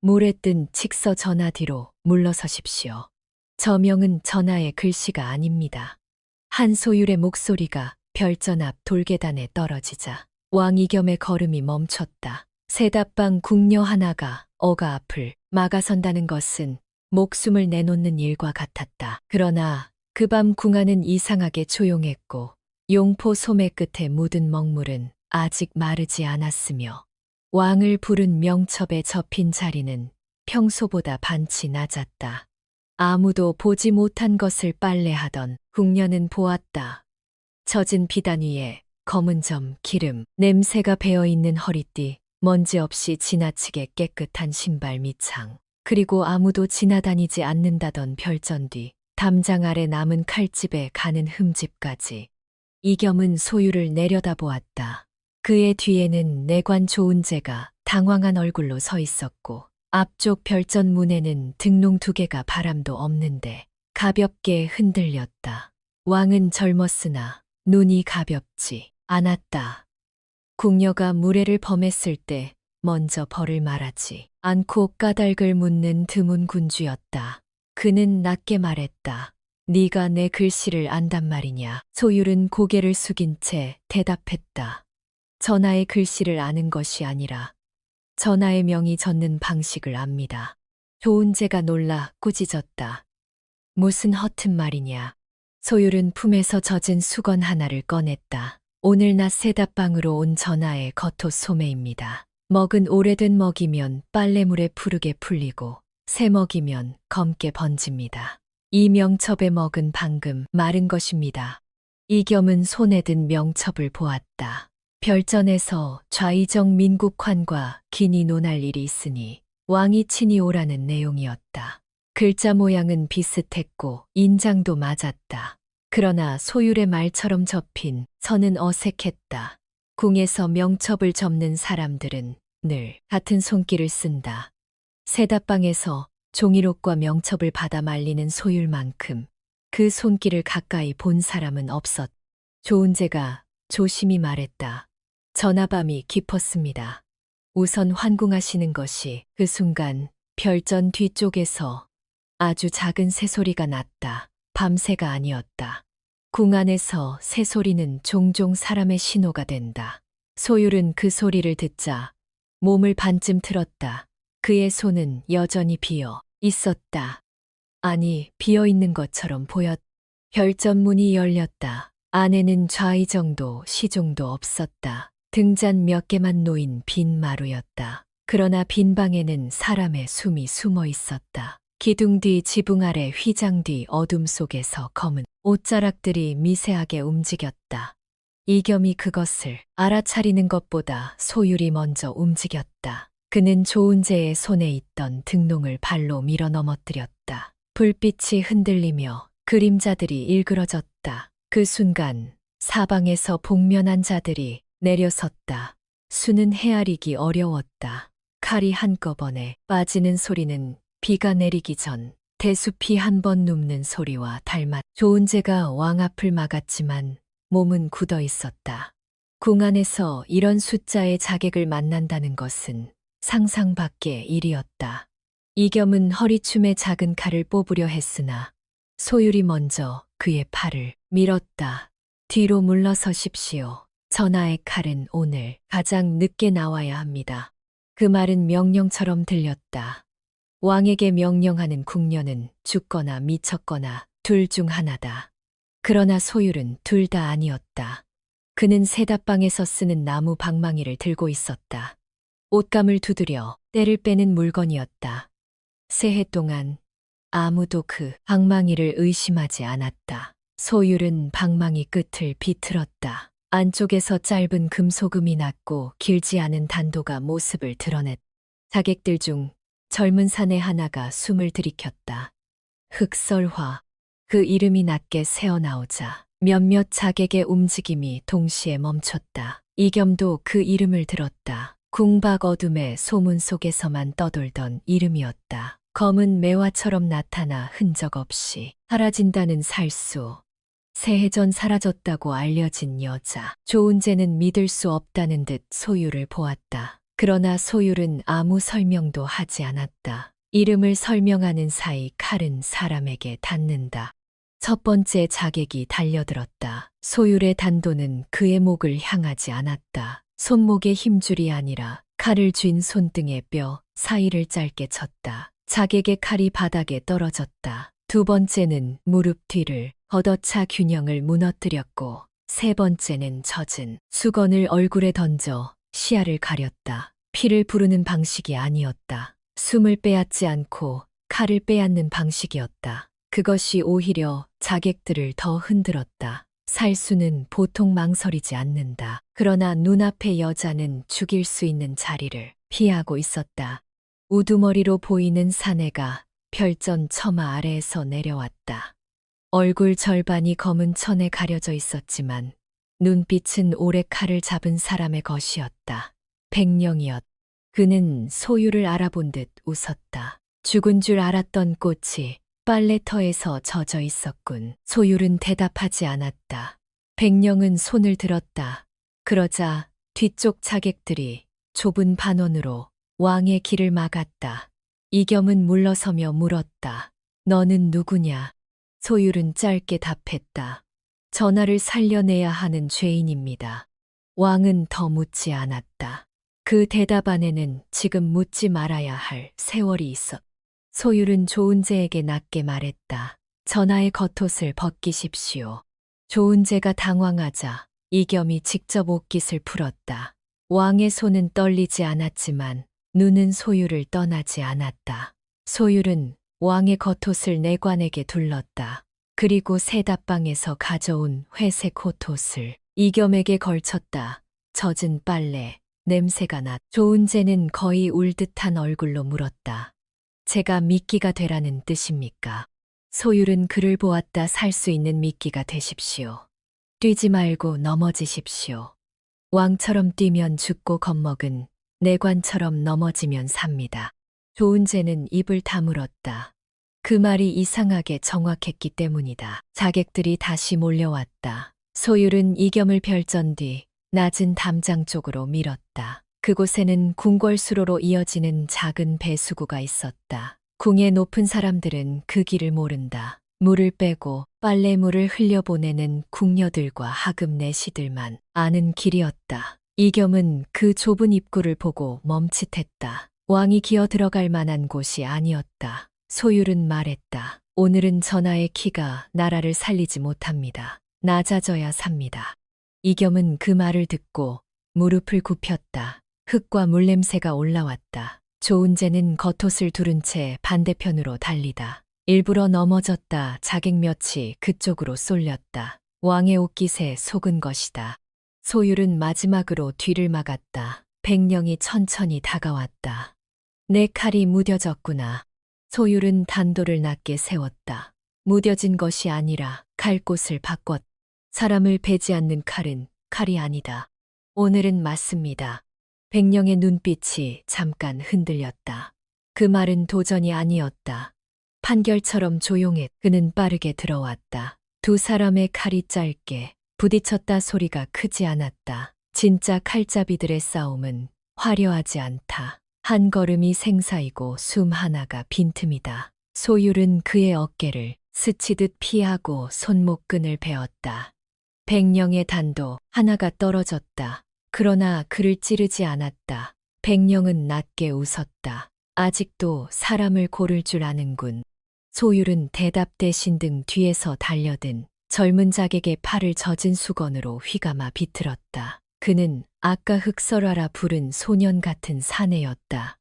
물에 뜬 칙서 전화 뒤로 물러서십시오. 저 명은 전하의 글씨가 아닙니다. 한 소율의 목소리가 별전 앞 돌계단에 떨어지자 왕이겸의 걸음이 멈췄다. 세답방 궁녀 하나가 어가 앞을 막아선다는 것은 목숨을 내놓는 일과 같았다. 그러나 그 밤 궁안은 이상하게 조용했고 용포 소매 끝에 묻은 먹물은 아직 마르지 않았으며 왕을 부른 명첩에 접힌 자리는 평소보다 반치 낮았다. 아무도 보지 못한 것을 빨래하던 궁녀는 보았다. 젖은 비단 위에 검은 점, 기름, 냄새가 배어있는 허리띠, 먼지 없이 지나치게 깨끗한 신발 밑창, 그리고 아무도 지나다니지 않는다던 별전 뒤 담장 아래 남은 칼집에 가는 흠집까지. 이겸은 소유를 내려다보았다. 그의 뒤에는 내관 조은재가 당황한 얼굴로 서 있었고 앞쪽 별전 문에는 등롱 2개가 바람도 없는데 가볍게 흔들렸다. 왕은 젊었으나 눈이 가볍지 않았다. 궁녀가 무례를 범했을 때 먼저 벌을 말하지 않고 까닭을 묻는 드문 군주였다. 그는 낮게 말했다. 네가 내 글씨를 안단 말이냐. 소율은 고개를 숙인 채 대답했다. 전하의 글씨를 아는 것이 아니라 전하의 명이 젖는 방식을 압니다. 조은재가 놀라 꾸짖었다. 무슨 허튼 말이냐. 소율은 품에서 젖은 수건 하나를 꺼냈다. 오늘 낮 세답방으로 온 전하의 겉옷 소매입니다. 먹은 오래된 먹이면 빨래물에 푸르게 풀리고 새 먹이면 검게 번집니다. 이 명첩의 먹은 방금 마른 것입니다. 이겸은 손에 든 명첩을 보았다. 별전에서 좌의정 민국환과 긴이 논할 일이 있으니 왕이 친히 오라는 내용이었다. 글자 모양은 비슷했고 인장도 맞았다. 그러나 소율의 말처럼 접힌 선은 어색했다. 궁에서 명첩을 접는 사람들은 늘 같은 손길을 쓴다. 세답방에서 종이록과 명첩을 받아 말리는 소율만큼 그 손길을 가까이 본 사람은 없었다. 조은재가 조심히 말했다. 전하밤이 깊었습니다. 우선 환궁하시는 것이. 그 순간 별전 뒤쪽에서 아주 작은 새소리가 났다. 밤새가 아니었다. 궁 안에서 새소리는 종종 사람의 신호가 된다. 소율은 그 소리를 듣자 몸을 반쯤 틀었다. 그의 손은 여전히 비어 있었다. 아니, 비어 있는 것처럼 보였다. 별전 문이 열렸다. 안에는 좌의정도 시종도 없었다. 등잔 몇 개만 놓인 빈 마루였다. 그러나 빈 방에는 사람의 숨이 숨어 있었다. 기둥 뒤 지붕 아래 휘장 뒤 어둠 속에서 검은 옷자락들이 미세하게 움직였다. 이겸이 그것을 알아차리는 것보다 소율이 먼저 움직였다. 그는 조은재의 손에 있던 등롱을 발로 밀어 넘어뜨렸다. 불빛이 흔들리며 그림자들이 일그러졌다. 그 순간 사방에서 복면한 자들이 내려섰다. 수는 헤아리기 어려웠다. 칼이 한꺼번에 빠지는 소리는 비가 내리기 전 대숲이 한 번 눕는 소리와 닮았다. 조은재가 왕 앞을 막았지만 몸은 굳어 있었다. 궁 안에서 이런 숫자의 자객을 만난다는 것은 상상 밖의 일이었다. 이겸은 허리춤에 작은 칼을 뽑으려 했으나 소율이 먼저 그의 팔을 밀었다. 뒤로 물러서십시오. 전하의 칼은 오늘 가장 늦게 나와야 합니다. 그 말은 명령처럼 들렸다. 왕에게 명령하는 궁녀는 죽거나 미쳤거나 둘 중 하나다. 그러나 소율은 둘 다 아니었다. 그는 세답방에서 쓰는 나무 방망이를 들고 있었다. 옷감을 두드려 때를 빼는 물건이었다. 새해 동안 아무도 그 방망이를 의심하지 않았다. 소율은 방망이 끝을 비틀었다. 안쪽에서 짧은 금소금이 났고 길지 않은 단도가 모습을 드러냈다. 자객들 중 젊은 사내 하나가 숨을 들이켰다. 흑설화. 그 이름이 낮게 새어나오자 몇몇 자객의 움직임이 동시에 멈췄다. 이겸도 그 이름을 들었다. 궁박 어둠의 소문 속에서만 떠돌던 이름이었다. 검은 매화처럼 나타나 흔적 없이 사라진다는 살수. 새해 전 사라졌다고 알려진 여자. 조은재는 믿을 수 없다는 듯 소율을 보았다. 그러나 소율은 아무 설명도 하지 않았다. 이름을 설명하는 사이 칼은 사람에게 닿는다. 첫 번째 자객이 달려들었다. 소율의 단도는 그의 목을 향하지 않았다. 손목의 힘줄이 아니라 칼을 쥔 손등의 뼈 사이를 짧게 쳤다. 자객의 칼이 바닥에 떨어졌다. 두 번째는 무릎 뒤를 걷어차 균형을 무너뜨렸고, 세 번째는 젖은 수건을 얼굴에 던져 시야를 가렸다. 피를 부르는 방식이 아니었다. 숨을 빼앗지 않고 칼을 빼앗는 방식이었다. 그것이 오히려 자객들을 더 흔들었다. 살수는 보통 망설이지 않는다. 그러나 눈앞의 여자는 죽일 수 있는 자리를 피하고 있었다. 우두머리로 보이는 사내가 별전 처마 아래에서 내려왔다. 얼굴 절반이 검은 천에 가려져 있었지만 눈빛은 오래 칼을 잡은 사람의 것이었다. 백령이었다. 그는 소유를 알아본 듯 웃었다. 죽은 줄 알았던 꽃이 빨래터에서 젖어 있었군. 소율은 대답하지 않았다. 백령은 손을 들었다. 그러자 뒤쪽 자객들이 좁은 반원으로 왕의 길을 막았다. 이겸은 물러서며 물었다. 너는 누구냐? 소율은 짧게 답했다. 전하를 살려내야 하는 죄인입니다. 왕은 더 묻지 않았다. 그 대답 안에는 지금 묻지 말아야 할 세월이 있었다. 소율은 조은재에게 낮게 말했다. 전하의 겉옷을 벗기십시오. 조은재가 당황하자 이겸이 직접 옷깃을 풀었다. 왕의 손은 떨리지 않았지만 눈은 소율을 떠나지 않았다. 소율은 왕의 겉옷을 내관에게 둘렀다. 그리고 세답방에서 가져온 회색 옷옷을 이겸에게 걸쳤다. 젖은 빨래, 냄새가 났. 조은재는 거의 울 듯한 얼굴로 물었다. 제가 미끼가 되라는 뜻입니까? 소율은 그를 보았다. 살 수 있는 미끼가 되십시오. 뛰지 말고 넘어지십시오. 왕처럼 뛰면 죽고 겁먹은 내관처럼 넘어지면 삽니다. 조은재는 입을 다물었다. 그 말이 이상하게 정확했기 때문이다. 자객들이 다시 몰려왔다. 소율은 이겸을 별전 뒤 낮은 담장 쪽으로 밀었다. 그곳에는 궁궐수로로 이어지는 작은 배수구가 있었다. 궁의 높은 사람들은 그 길을 모른다. 물을 빼고 빨래물을 흘려보내는 궁녀들과 하급 내시들만 아는 길이었다. 이겸은 그 좁은 입구를 보고 멈칫했다. 왕이 기어 들어갈 만한 곳이 아니었다. 소율은 말했다. 오늘은 전하의 키가 나라를 살리지 못합니다. 낮아져야 삽니다. 이겸은 그 말을 듣고 무릎을 굽혔다. 흙과 물냄새가 올라왔다. 조은재는 겉옷을 두른 채 반대편으로 달리다. 일부러 넘어졌다. 자객 몇이 그쪽으로 쏠렸다. 왕의 옷깃에 속은 것이다. 소율은 마지막으로 뒤를 막았다. 백령이 천천히 다가왔다. 내 칼이 무뎌졌구나. 소율은 단도를 낮게 세웠다. 무뎌진 것이 아니라 칼꽃을 바꿨다. 사람을 베지 않는 칼은 칼이 아니다. 오늘은 맞습니다. 백령의 눈빛이 잠깐 흔들렸다. 그 말은 도전이 아니었다. 판결처럼 조용해. 그는 빠르게 들어왔다. 두 사람의 칼이 짧게 부딪혔다. 소리가 크지 않았다. 진짜 칼잡이들의 싸움은 화려하지 않다. 한 걸음이 생사이고 숨 하나가 빈틈이다. 소율은 그의 어깨를 스치듯 피하고 손목끈을 베었다. 백령의 단도 하나가 떨어졌다. 그러나 그를 찌르지 않았다. 백령은 낮게 웃었다. 아직도 사람을 고를 줄 아는군. 소율은 대답 대신 등 뒤에서 달려든 젊은 자객의 팔을 젖은 수건으로 휘감아 비틀었다. 그는 아까 흑설화라 부른 소년 같은 사내였다.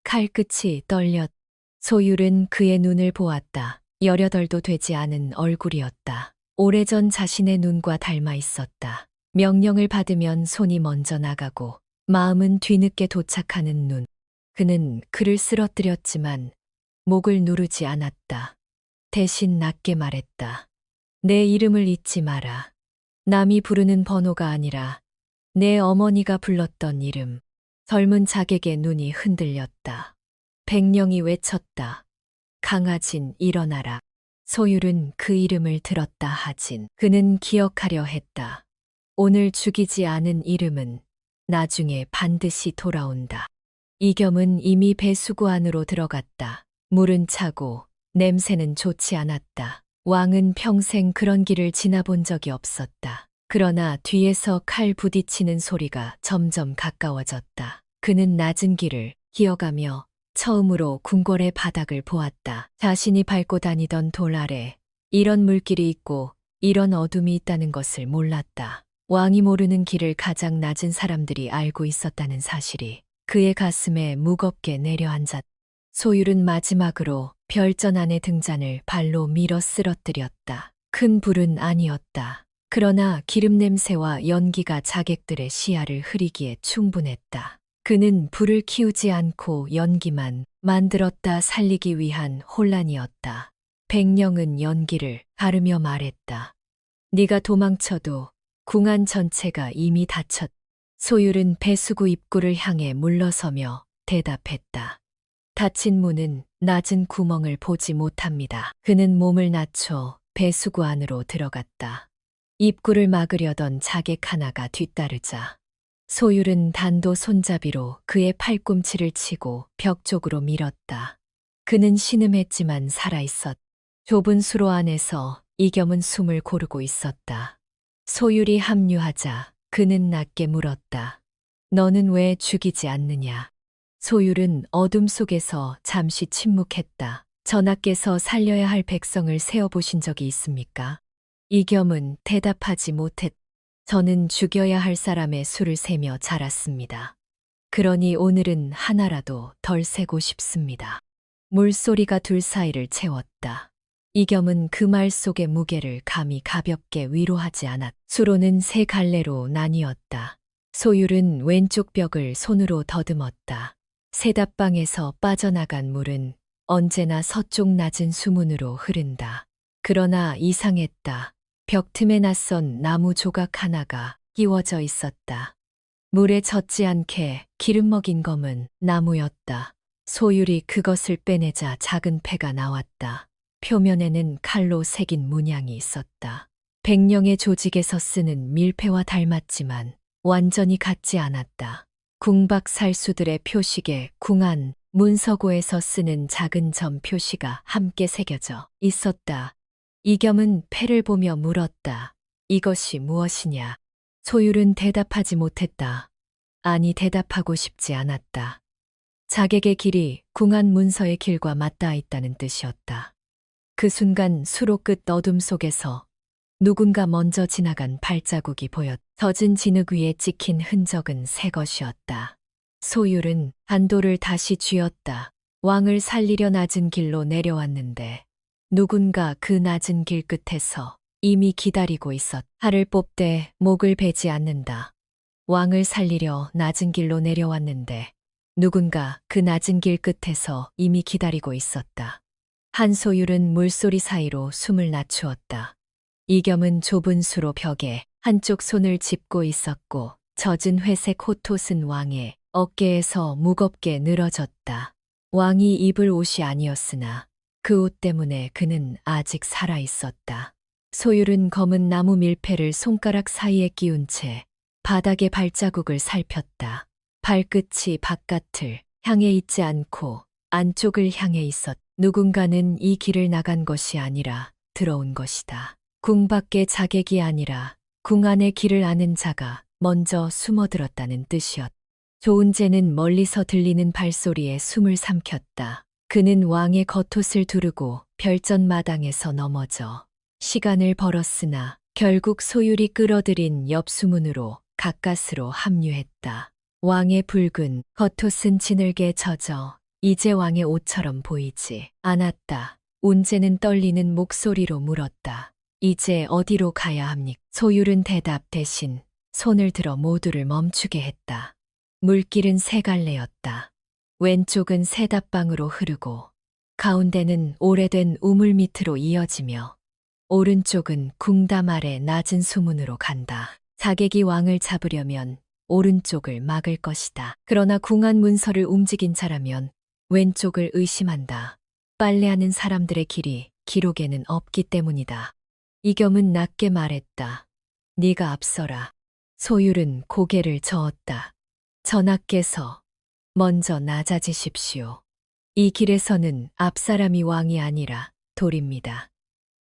칼끝이 떨렸. 소율은 그의 눈을 보았다. 18도 되지 않은 얼굴이었다. 오래전 자신의 눈과 닮아 있었다. 명령을 받으면 손이 먼저 나가고 마음은 뒤늦게 도착하는 눈. 그는 그를 쓰러뜨렸지만 목을 누르지 않았다. 대신 낮게 말했다. 내 이름을 잊지 마라. 남이 부르는 번호가 아니라 내 어머니가 불렀던 이름. 젊은 자객의 눈이 흔들렸다. 백령이 외쳤다. 강하진 일어나라. 소율은 그 이름을 들었다 하진 그는 기억하려 했다. 오늘 죽이지 않은 이름은 나중에 반드시 돌아온다. 이겸은 이미 배수구 안으로 들어갔다. 물은 차고 냄새는 좋지 않았다. 왕은 평생 그런 길을 지나본 적이 없었다. 그러나 뒤에서 칼 부딪히는 소리가 점점 가까워졌다. 그는 낮은 길을 기어가며 처음으로 궁궐의 바닥을 보았다. 자신이 밟고 다니던 돌 아래 이런 물길이 있고 이런 어둠이 있다는 것을 몰랐다. 왕이 모르는 길을 가장 낮은 사람들이 알고 있었다는 사실이 그의 가슴에 무겁게 내려앉았다. 소율은 마지막으로 별전 안의 등잔을 발로 밀어 쓰러뜨렸다. 큰 불은 아니었다. 그러나 기름 냄새와 연기가 자객들의 시야를 흐리기에 충분했다. 그는 불을 키우지 않고 연기만 만들었다. 살리기 위한 혼란이었다. 백령은 연기를 가르며 말했다. 네가 도망쳐도 궁안 전체가 이미 닫혔다. 소율은 배수구 입구를 향해 물러서며 대답했다. 닫힌 문은 낮은 구멍을 보지 못합니다. 그는 몸을 낮춰 배수구 안으로 들어갔다. 입구를 막으려던 자객 하나가 뒤따르자 소율은 단도 손잡이로 그의 팔꿈치를 치고 벽 쪽으로 밀었다. 그는 신음했지만 살아있었다. 좁은 수로 안에서 이겸은 숨을 고르고 있었다. 소율이 합류하자 그는 낮게 물었다. 너는 왜 죽이지 않느냐? 소율은 어둠 속에서 잠시 침묵했다. 전하께서 살려야 할 백성을 세어보신 적이 있습니까? 이겸은 대답하지 못했다. 저는 죽여야 할 사람의 수를 세며 자랐습니다. 그러니 오늘은 하나라도 덜 세고 싶습니다. 물소리가 둘 사이를 채웠다. 이겸은 그 말 속의 무게를 감히 가볍게 위로하지 않았다. 수로는 세 갈래로 나뉘었다. 소율은 왼쪽 벽을 손으로 더듬었다. 세답방에서 빠져나간 물은 언제나 서쪽 낮은 수문으로 흐른다. 그러나 이상했다. 벽 틈에 낯선 나무 조각 하나가 끼워져 있었다. 물에 젖지 않게 기름 먹인 검은 나무였다. 소율이 그것을 빼내자 작은 패가 나왔다. 표면에는 칼로 새긴 문양이 있었다. 백령의 조직에서 쓰는 밀패와 닮았지만 완전히 같지 않았다. 궁박살수들의 표식에 궁안, 문서고에서 쓰는 작은 점 표시가 함께 새겨져 있었다. 이겸은 패를 보며 물었다. 이것이 무엇이냐? 소율은 대답하지 못했다. 아니, 대답하고 싶지 않았다. 자객의 길이 궁안 문서의 길과 맞닿아 있다는 뜻이었다. 그 순간 수로 끝 어둠 속에서 누군가 먼저 지나간 발자국이 보였다. 젖은 진흙 위에 찍힌 흔적은 새 것이었다. 소율은 반도를 다시 쥐었다. 왕을 살리려 낮은 길로 내려왔는데 누군가 그 낮은 길 끝에서 이미 기다리고 있었다. 칼을 뽑되 목을 베지 않는다. 왕을 살리려 낮은 길로 내려왔는데 누군가 그 낮은 길 끝에서 이미 기다리고 있었다. 한소율은 물소리 사이로 숨을 낮추었다. 이겸은 좁은 수로 벽에 한쪽 손을 짚고 있었고 젖은 회색 호토슨 왕의 어깨에서 무겁게 늘어졌다. 왕이 입을 옷이 아니었으나 그 옷 때문에 그는 아직 살아 있었다. 소율은 검은 나무 밀패를 손가락 사이에 끼운 채 바닥의 발자국을 살폈다. 발끝이 바깥을 향해 있지 않고 안쪽을 향해 있었다. 누군가는 이 길을 나간 것이 아니라 들어온 것이다. 궁 밖의 자객이 아니라 궁 안의 길을 아는 자가 먼저 숨어들었다는 뜻이었다. 조은재는 멀리서 들리는 발소리에 숨을 삼켰다. 그는 왕의 겉옷을 두르고 별전 마당에서 넘어져 시간을 벌었으나 결국 소율이 끌어들인 옆 수문으로 가까스로 합류했다. 왕의 붉은 겉옷은 진흙에 젖어 이제 왕의 옷처럼 보이지 않았다. 운재는 떨리는 목소리로 물었다. 이제 어디로 가야 합니까? 소율은 대답 대신 손을 들어 모두를 멈추게 했다. 물길은 세 갈래였다. 왼쪽은 세답방으로 흐르고 가운데는 오래된 우물 밑으로 이어지며 오른쪽은 궁담 아래 낮은 수문으로 간다. 자객이 왕을 잡으려면 오른쪽을 막을 것이다. 그러나 궁안 문서를 움직인 자라면 왼쪽을 의심한다. 빨래하는 사람들의 길이 기록에는 없기 때문이다. 이겸은 낮게 말했다. 네가 앞서라. 소율은 고개를 저었다. 전하께서 먼저 낮아지십시오. 이 길에서는 앞사람이 왕이 아니라 돌입니다.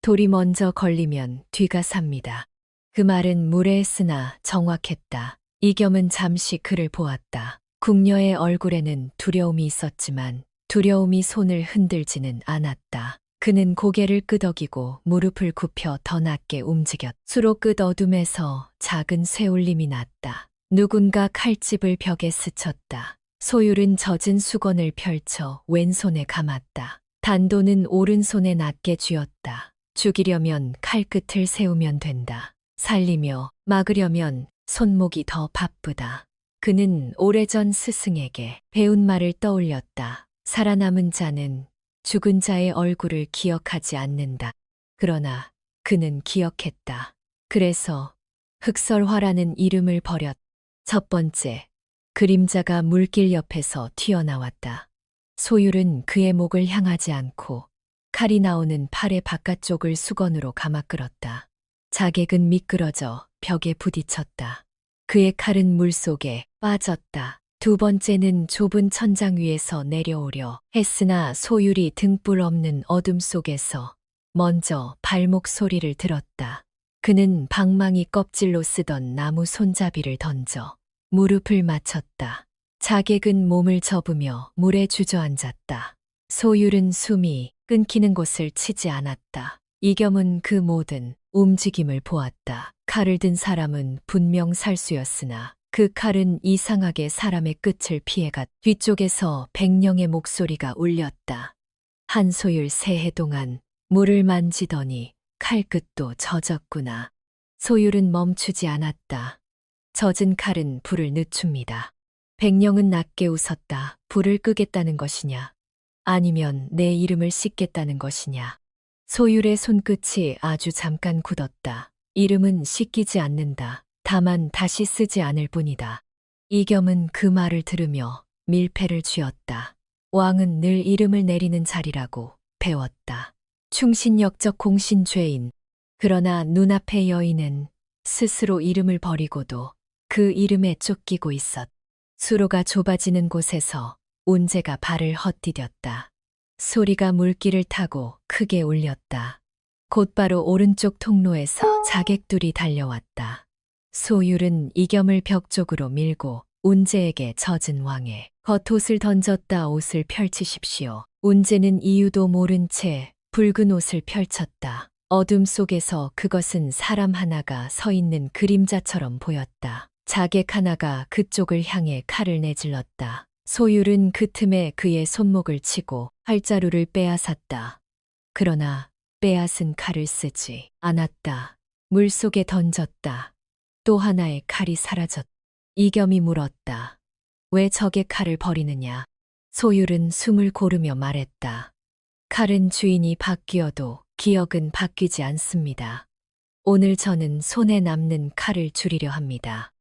돌이 먼저 걸리면 뒤가 삽니다. 그 말은 무례했으나 정확했다. 이겸은 잠시 그를 보았다. 궁녀의 얼굴에는 두려움이 있었지만 두려움이 손을 흔들지는 않았다. 그는 고개를 끄덕이고 무릎을 굽혀 더 낮게 움직였다. 수로 끝 어둠에서 작은 쇠울림이 났다. 누군가 칼집을 벽에 스쳤다. 소율은 젖은 수건을 펼쳐 왼손에 감았다. 단도는 오른손에 낮게 쥐었다. 죽이려면 칼끝을 세우면 된다. 살리며 막으려면 손목이 더 바쁘다. 그는 오래전 스승에게 배운 말을 떠올렸다. 살아남은 자는 죽은 자의 얼굴을 기억하지 않는다. 그러나 그는 기억했다. 그래서 흑설화라는 이름을 버렸다. 첫 번째, 그림자가 물길 옆에서 튀어나왔다. 소율은 그의 목을 향하지 않고 칼이 나오는 팔의 바깥쪽을 수건으로 감아 끌었다. 자객은 미끄러져 벽에 부딪혔다. 그의 칼은 물속에 빠졌다. 두 번째는 좁은 천장 위에서 내려오려 했으나 소율이 등불 없는 어둠 속에서 먼저 발목 소리를 들었다. 그는 방망이 껍질로 쓰던 나무 손잡이를 던져 무릎을 맞췄다. 자객은 몸을 접으며 물에 주저앉았다. 소율은 숨이 끊기는 곳을 치지 않았다. 이겸은 그 모든 움직임을 보았다. 칼을 든 사람은 분명 살수였으나 그 칼은 이상하게 사람의 끝을 피해갔. 뒤쪽에서 백령의 목소리가 울렸다. 한소율 새해 동안 물을 만지더니 칼끝도 젖었구나. 소율은 멈추지 않았다. 젖은 칼은 불을 늦춥니다. 백령은 낮게 웃었다. 불을 끄겠다는 것이냐? 아니면 내 이름을 씻겠다는 것이냐? 소율의 손끝이 아주 잠깐 굳었다. 이름은 씻기지 않는다. 다만 다시 쓰지 않을 뿐이다. 이겸은 그 말을 들으며 밀패를 쥐었다. 왕은 늘 이름을 내리는 자리라고 배웠다. 충신역적 공신죄인. 그러나 눈앞의 여인은 스스로 이름을 버리고도 그 이름에 쫓기고 있었다. 수로가 좁아지는 곳에서 운제가 발을 헛디뎠다. 소리가 물길을 타고 크게 울렸다. 곧바로 오른쪽 통로에서 자객들이 달려왔다. 소율은 이겸을 벽 쪽으로 밀고 운제에게 젖은 왕의 겉옷을 던졌다. 옷을 펼치십시오. 운제는 이유도 모른 채 붉은 옷을 펼쳤다. 어둠 속에서 그것은 사람 하나가 서 있는 그림자처럼 보였다. 자객 하나가 그쪽을 향해 칼을 내질렀다. 소율은 그 틈에 그의 손목을 치고 활자루를 빼앗았다. 그러나 빼앗은 칼을 쓰지 않았다. 물속에 던졌다. 또 하나의 칼이 사라졌다. 이겸이 물었다. 왜 적의 칼을 버리느냐? 소율은 숨을 고르며 말했다. 칼은 주인이 바뀌어도 기억은 바뀌지 않습니다. 오늘 저는 손에 남는 칼을 줄이려 합니다.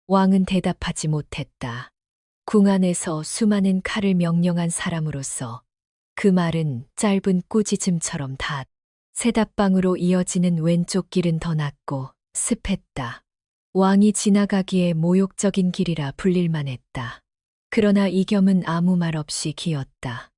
왕은 대답하지 못했다. 궁 안에서 수많은 칼을 명령한 사람으로서 그 말은 짧은 꾸짖음처럼 닿았다. 세닷방으로 이어지는 왼쪽 길은 더 낮고 습했다. 왕이 지나가기에 모욕적인 길이라 불릴만 했다. 그러나 이겸은 아무 말 없이 기었다.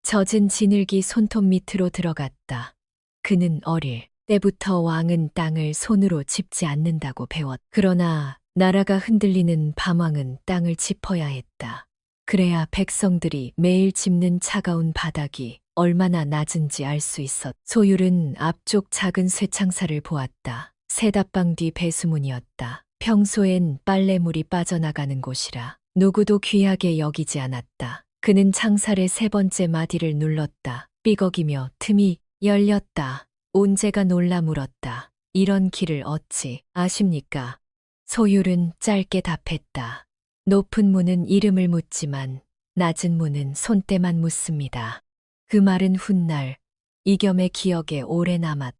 젖은 진흙이 손톱 밑으로 들어갔다. 그는 어릴 때부터 왕은 땅을 손으로 짚지 않는다고 배웠다. 그러나 나라가 흔들리는 밤왕은 땅을 짚어야 했다. 그래야 백성들이 매일 짚는 차가운 바닥이 얼마나 낮은지 알 수 있었다. 소율은 앞쪽 작은 쇠창살을 보았다. 세닷방 뒤 배수문이었다. 평소엔 빨래물이 빠져나가는 곳이라 누구도 귀하게 여기지 않았다. 그는 창살의 세 번째 마디를 눌렀다. 삐걱이며 틈이 열렸다. 온제가 놀라 물었다. 이런 길을 어찌 아십니까? 소율은 짧게 답했다. 높은 문은 이름을 묻지만 낮은 문은 손때만 묻습니다. 그 말은 훗날 이겸의 기억에 오래 남았다.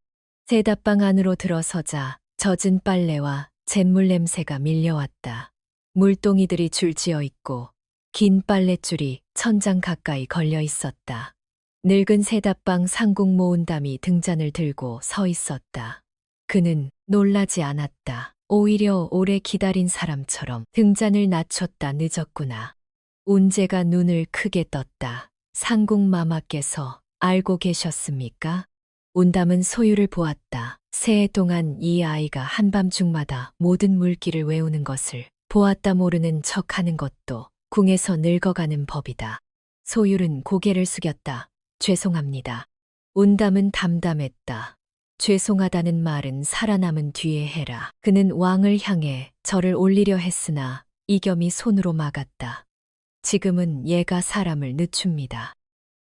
세닷방 안으로 들어서자 젖은 빨래와 잿물 냄새가 밀려왔다. 물동이들이 줄지어 있고 긴 빨랫줄이 천장 가까이 걸려 있었다. 늙은 세닷방 상궁 모은담이 등잔을 들고 서 있었다. 그는 놀라지 않았다. 오히려 오래 기다린 사람처럼 등잔을 낮췄다. 늦었구나. 운재가 눈을 크게 떴다. 상궁마마께서 알고 계셨습니까? 운담은 소유를 보았다. 새해 동안 이 아이가 한밤중마다 모든 물기를 외우는 것을 보았다. 모르는 척하는 것도 궁에서 늙어가는 법이다. 소율은 고개를 숙였다. 죄송합니다. 운담은 담담했다. 죄송하다는 말은 살아남은 뒤에 해라. 그는 왕을 향해 절을 올리려 했으나 이겸이 손으로 막았다. 지금은 얘가 사람을 늦춥니다.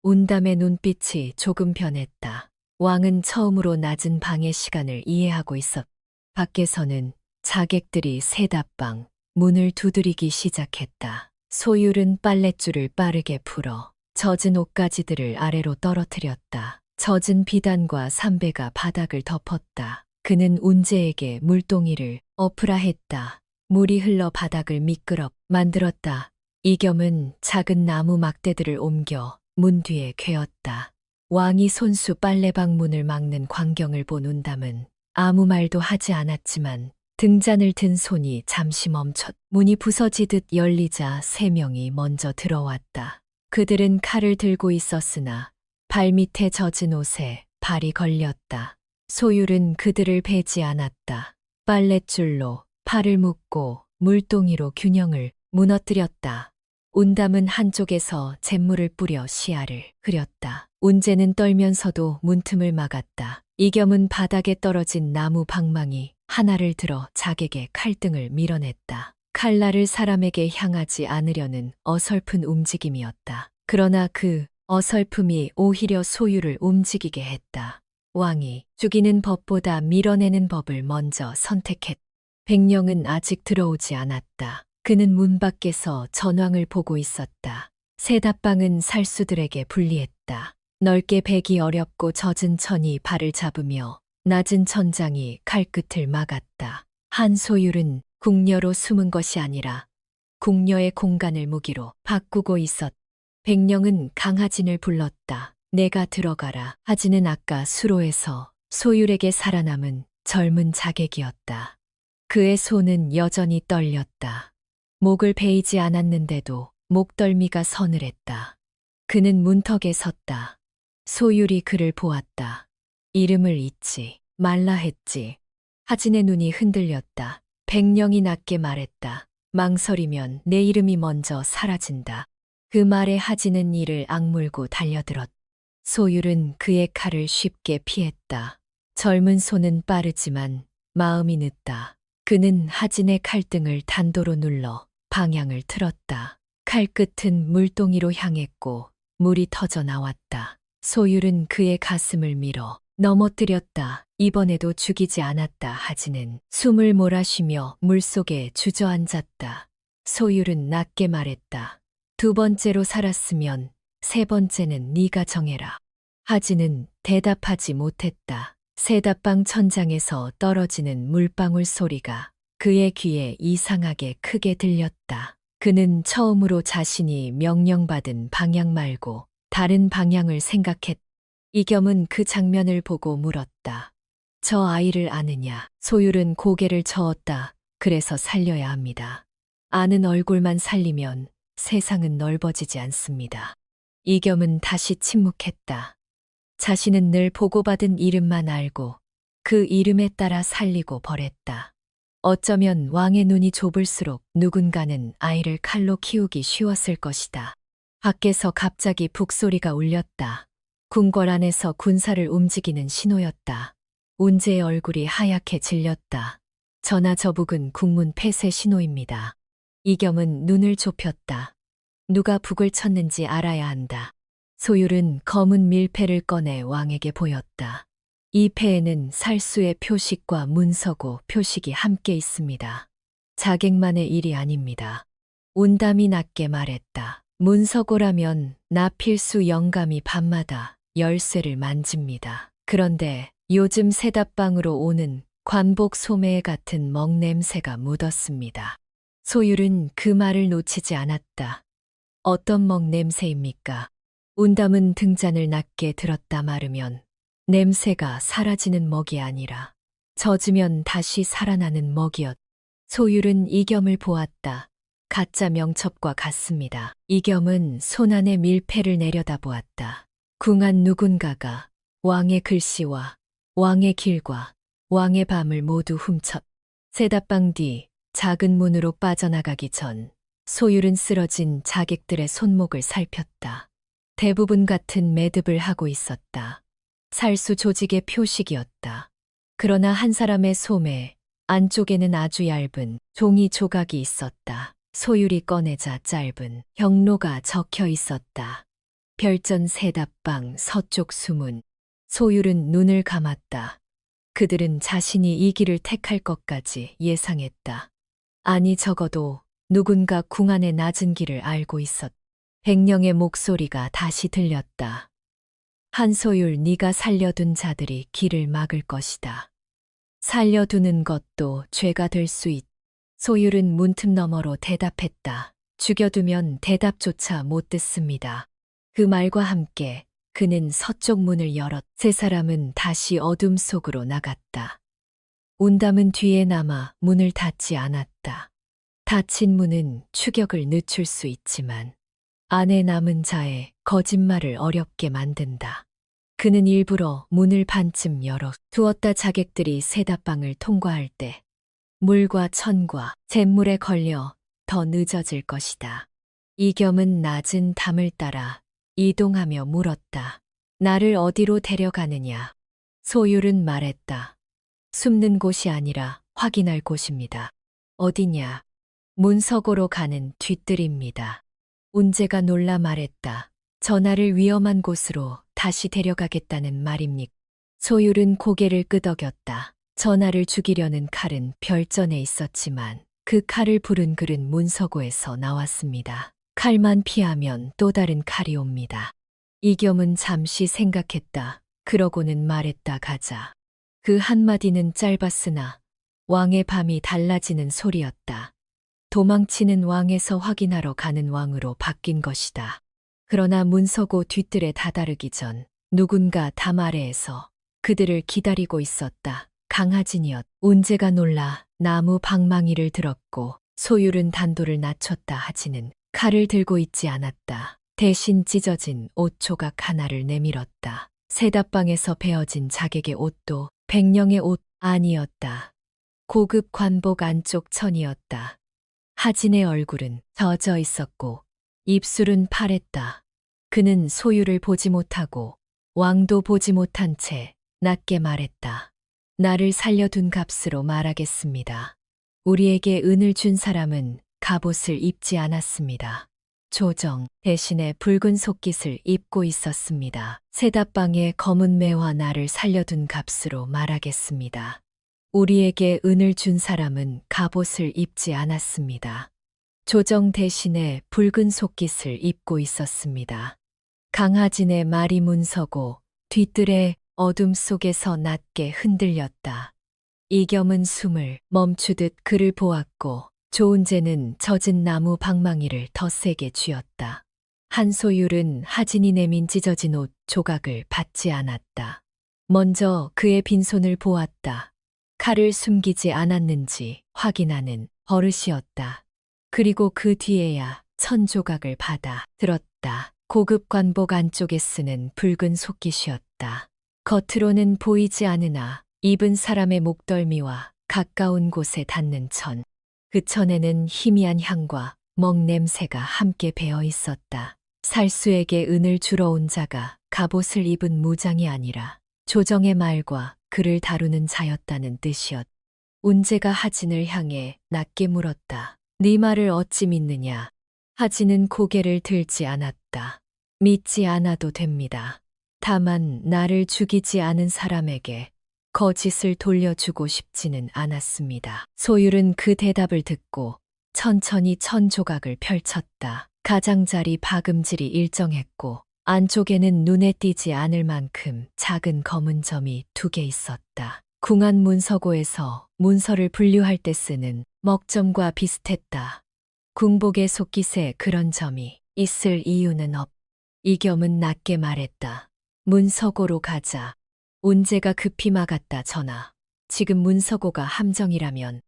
운담의 눈빛이 조금 변했다. 왕은 처음으로 낮은 방의 시간을 이해하고 있었다. 밖에서는 자객들이 세답방 문을 두드리기 시작했다. 소율은 빨랫줄을 빠르게 풀어 젖은 옷가지들을 아래로 떨어뜨렸다. 젖은 비단과 삼배가 바닥을 덮었다. 그는 운재에게 물동이를 엎으라 했다. 물이 흘러 바닥을 미끄럽 만들었다. 이겸은 작은 나무 막대들을 옮겨 문 뒤에 괴었다. 왕이 손수 빨래방 문을 막는 광경을 본 운담은 아무 말도 하지 않았지만 등잔을 든 손이 잠시 멈췄. 문이 부서지듯 열리자 3명이 먼저 들어왔다. 그들은 칼을 들고 있었으나 발밑에 젖은 옷에 발이 걸렸다. 소율은 그들을 베지 않았다. 빨랫줄로 팔을 묶고 물동이로 균형을 무너뜨렸다. 운담은 한쪽에서 잿물을 뿌려 시야를 흐렸다. 운재는 떨면서도 문틈을 막았다. 이겸은 바닥에 떨어진 나무 방망이 하나를 들어 자객의 칼등을 밀어냈다. 칼날을 사람에게 향하지 않으려는 어설픈 움직임이었다. 그러나 그 어설픔이 오히려 소유를 움직이게 했다. 왕이 죽이는 법보다 밀어내는 법을 먼저 선택했다. 백령은 아직 들어오지 않았다. 그는 문 밖에서 전왕을 보고 있었다. 세답방은 살수들에게 불리했다. 넓게 베기 어렵고 젖은 천이 발을 잡으며 낮은 천장이 칼끝을 막았다. 한소율은 궁녀로 숨은 것이 아니라 궁녀의 공간을 무기로 바꾸고 있었다. 백령은 강하진을 불렀다. 내가 들어가라. 하진은 아까 수로에서 소율에게 살아남은 젊은 자객이었다. 그의 손은 여전히 떨렸다. 목을 베이지 않았는데도 목덜미가 서늘했다. 그는 문턱에 섰다. 소율이 그를 보았다. 이름을 잊지 말라 했지. 하진의 눈이 흔들렸다. 백령이 낮게 말했다. 망설이면 내 이름이 먼저 사라진다. 그 말에 하진은 이를 악물고 달려들었다. 소율은 그의 칼을 쉽게 피했다. 젊은 손은 빠르지만 마음이 늦다. 그는 하진의 칼등을 단도로 눌러 방향을 틀었다. 칼끝은 물동이로 향했고 물이 터져 나왔다. 소율은 그의 가슴을 밀어 넘어뜨렸다. 이번에도 죽이지 않았다. 하진은 숨을 몰아쉬며 물속에 주저앉았다. 소율은 낮게 말했다. 2번째로 살았으면 3번째는 네가 정해라. 하진은 대답하지 못했다. 세답방 천장에서 떨어지는 물방울 소리가 그의 귀에 이상하게 크게 들렸다. 그는 처음으로 자신이 명령받은 방향 말고 다른 방향을 생각했다. 이겸은 그 장면을 보고 물었다. 저 아이를 아느냐? 소율은 고개를 저었다. 그래서 살려야 합니다. 아는 얼굴만 살리면 세상은 넓어지지 않습니다. 이겸은 다시 침묵했다. 자신은 늘 보고받은 이름만 알고 그 이름에 따라 살리고 벌했다. 어쩌면 왕의 눈이 좁을수록 누군가는 아이를 칼로 키우기 쉬웠을 것이다. 밖에서 갑자기 북소리가 울렸다. 궁궐 안에서 군사를 움직이는 신호였다. 운재의 얼굴이 하얗게 질렸다. 전하저북은 국문 폐쇄 신호입니다. 이겸은 눈을 좁혔다. 누가 북을 쳤는지 알아야 한다. 소율은 검은 밀패를 꺼내 왕에게 보였다. 이 패에는 살수의 표식과 문서고 표식이 함께 있습니다. 자객만의 일이 아닙니다. 운담이 낮게 말했다. 문서고라면 나 필수 영감이 밤마다 열쇠를 만집니다. 그런데 요즘 세답방으로 오는 관복 소매 같은 먹냄새가 묻었습니다. 소율은 그 말을 놓치지 않았다. 어떤 먹냄새입니까? 운담은 등잔을 낮게 들었다 마르면 냄새가 사라지는 먹이 아니라 젖으면 다시 살아나는 먹이였. 소율은 이겸을 보았다. 가짜 명첩과 같습니다. 이겸은 손안의 밀패를 내려다보았다. 궁한 누군가가 왕의 글씨와 왕의 길과 왕의 밤을 모두 훔쳤. 세다방 뒤 작은 문으로 빠져나가기 전 소율은 쓰러진 자객들의 손목을 살폈다. 대부분 같은 매듭을 하고 있었다. 살수 조직의 표식이었다. 그러나 한 사람의 소매 안쪽에는 아주 얇은 종이 조각이 있었다. 소율이 꺼내자 짧은 경로가 적혀 있었다. 별전 세답방 서쪽 수문. 소율은 눈을 감았다. 그들은 자신이 이 길을 택할 것까지 예상했다. 아니 적어도 누군가 궁안의 낮은 길을 알고 있었다. 백령의 목소리가 다시 들렸다. 한소율, 네가 살려둔 자들이 길을 막을 것이다. 살려두는 것도 죄가 될 수 있다. 소율은 문틈 너머로 대답했다. 죽여두면 대답조차 못 듣습니다. 그 말과 함께 그는 서쪽 문을 열었. 세 사람은 다시 어둠 속으로 나갔다. 운담은 뒤에 남아 문을 닫지 않았다. 닫힌 문은 추격을 늦출 수 있지만 안에 남은 자의 거짓말을 어렵게 만든다. 그는 일부러 문을 반쯤 열어 두었다. 자객들이 세다방을 통과할 때 물과 천과 잿물에 걸려 더 늦어질 것이다. 이겸은 낮은 담을 따라 이동하며 물었다. 나를 어디로 데려가느냐? 소율은 말했다. 숨는 곳이 아니라 확인할 곳입니다. 어디냐? 문서고로 가는 뒤뜰입니다. 운제가 놀라 말했다. 전하를 위험한 곳으로 다시 데려가겠다는 말입니까? 소율은 고개를 끄덕였다. 전하를 죽이려는 칼은 별전에 있었지만 그 칼을 부른 글은 문서고에서 나왔습니다. 칼만 피하면 또 다른 칼이 옵니다. 이겸은 잠시 생각했다. 그러고는 말했다. 가자. 그 한마디는 짧았으나 왕의 밤이 달라지는 소리였다. 도망치는 왕에서 확인하러 가는 왕으로 바뀐 것이다. 그러나 문서고 뒤뜰에 다다르기 전 누군가 담 아래에서 그들을 기다리고 있었다. 강하진이었다. 운제가 놀라 나무 방망이를 들었고 소율은 단도를 낮췄다. 하지는 칼을 들고 있지 않았다. 대신 찢어진 옷 조각 하나를 내밀었다. 세답방에서 베어진 자객의 옷도 백령의 옷 아니었다. 고급 관복 안쪽 천이었다. 하진의 얼굴은 젖어 있었고 입술은 파랬다. 그는 소율을 보지 못하고 왕도 보지 못한 채 낮게 말했다. 나를 살려둔 값으로 말하겠습니다. 우리에게 은을 준 사람은 갑옷을 입지 않았습니다. 조정 대신에 붉은 속깃을 입고 있었습니다. 세답방의 검은 매와 나를 살려둔 값으로 말하겠습니다. 우리에게 은을 준 사람은 갑옷을 입지 않았습니다. 조정 대신에 붉은 속깃을 입고 있었습니다. 강하진의 말이 문서고 뒤뜰의 어둠 속에서 낮게 흔들렸다. 이겸은 숨을 멈추듯 그를 보았고 조은재는 젖은 나무 방망이를 더 세게 쥐었다. 한소율은 하진이 내민 찢어진 옷 조각을 받지 않았다. 먼저 그의 빈손을 보았다. 칼을 숨기지 않았는지 확인하는 버릇이었다. 그리고 그 뒤에야 천 조각을 받아 들었다. 고급 관복 안쪽에 쓰는 붉은 속깃이었다. 겉으로는 보이지 않으나 입은 사람의 목덜미와 가까운 곳에 닿는 천. 그 천에는 희미한 향과 먹 냄새가 함께 배어 있었다. 살수에게 은을 주러 온 자가 갑옷을 입은 무장이 아니라 조정의 말과 그를 다루는 자였다는 뜻이었다. 운제가 하진을 향해 낮게 물었다. 네 말을 어찌 믿느냐? 하진은 고개를 들지 않았다. 믿지 않아도 됩니다. 다만 나를 죽이지 않은 사람에게 거짓을 돌려주고 싶지는 않았습니다. 소율은 그 대답을 듣고 천천히 천 조각을 펼쳤다. 가장자리 박음질이 일정했고 안쪽에는 눈에 띄지 않을 만큼 작은 검은 점이 2개 있었다. 궁안 문서고에서 문서를 분류할 때 쓰는 먹점과 비슷했다. 궁복의 속깃에 그런 점이 있을 이유는 없. 이겸은 낮게 말했다. 문서고로 가자. 운제가 급히 막았다. 전하. 지금 문서고가 함정이라면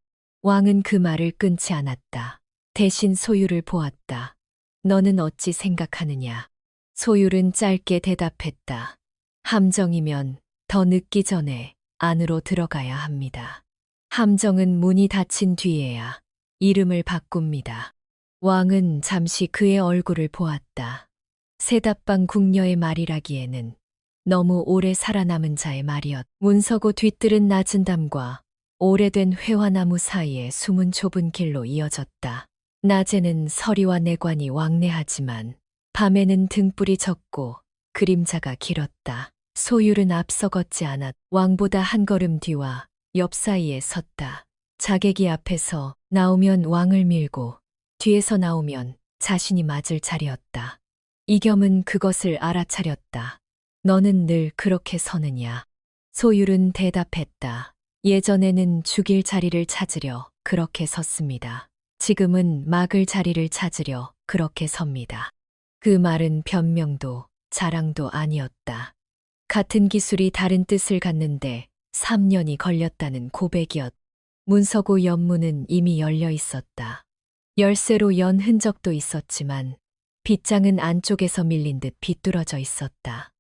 왕은 그 말을 끊지 않았다. 대신 소율을 보았다. 너는 어찌 생각하느냐? 소율은 짧게 대답했다. 함정이면 더 늦기 전에 안으로 들어가야 합니다. 함정은 문이 닫힌 뒤에야 이름을 바꿉니다. 왕은 잠시 그의 얼굴을 보았다. 세답방 궁녀의 말이라기에는 너무 오래 살아남은 자의 말이었. 문서고 뒤뜰은 낮은 담과 오래된 회화나무 사이에 숨은 좁은 길로 이어졌다. 낮에는 서리와 내관이 왕래하지만 밤에는 등불이 적고 그림자가 길었다. 소율은 앞서 걷지 않았. 왕보다 한 걸음 뒤와 옆 사이에 섰다. 자객이 앞에서 나오면 왕을 밀고 뒤에서 나오면 자신이 맞을 자리였다. 이겸은 그것을 알아차렸다. 너는 늘 그렇게 서느냐? 소율은 대답했다. 예전에는 죽일 자리를 찾으려 그렇게 섰습니다. 지금은 막을 자리를 찾으려 그렇게 섭니다. 그 말은 변명도 자랑도 아니었다. 같은 기술이 다른 뜻을 갖는데 3년이 걸렸다는 고백이었. 문서고 옆문은 이미 열려 있었다. 열쇠로 연 흔적도 있었지만 빗장은 안쪽에서 밀린 듯 비뚤어져 있었다.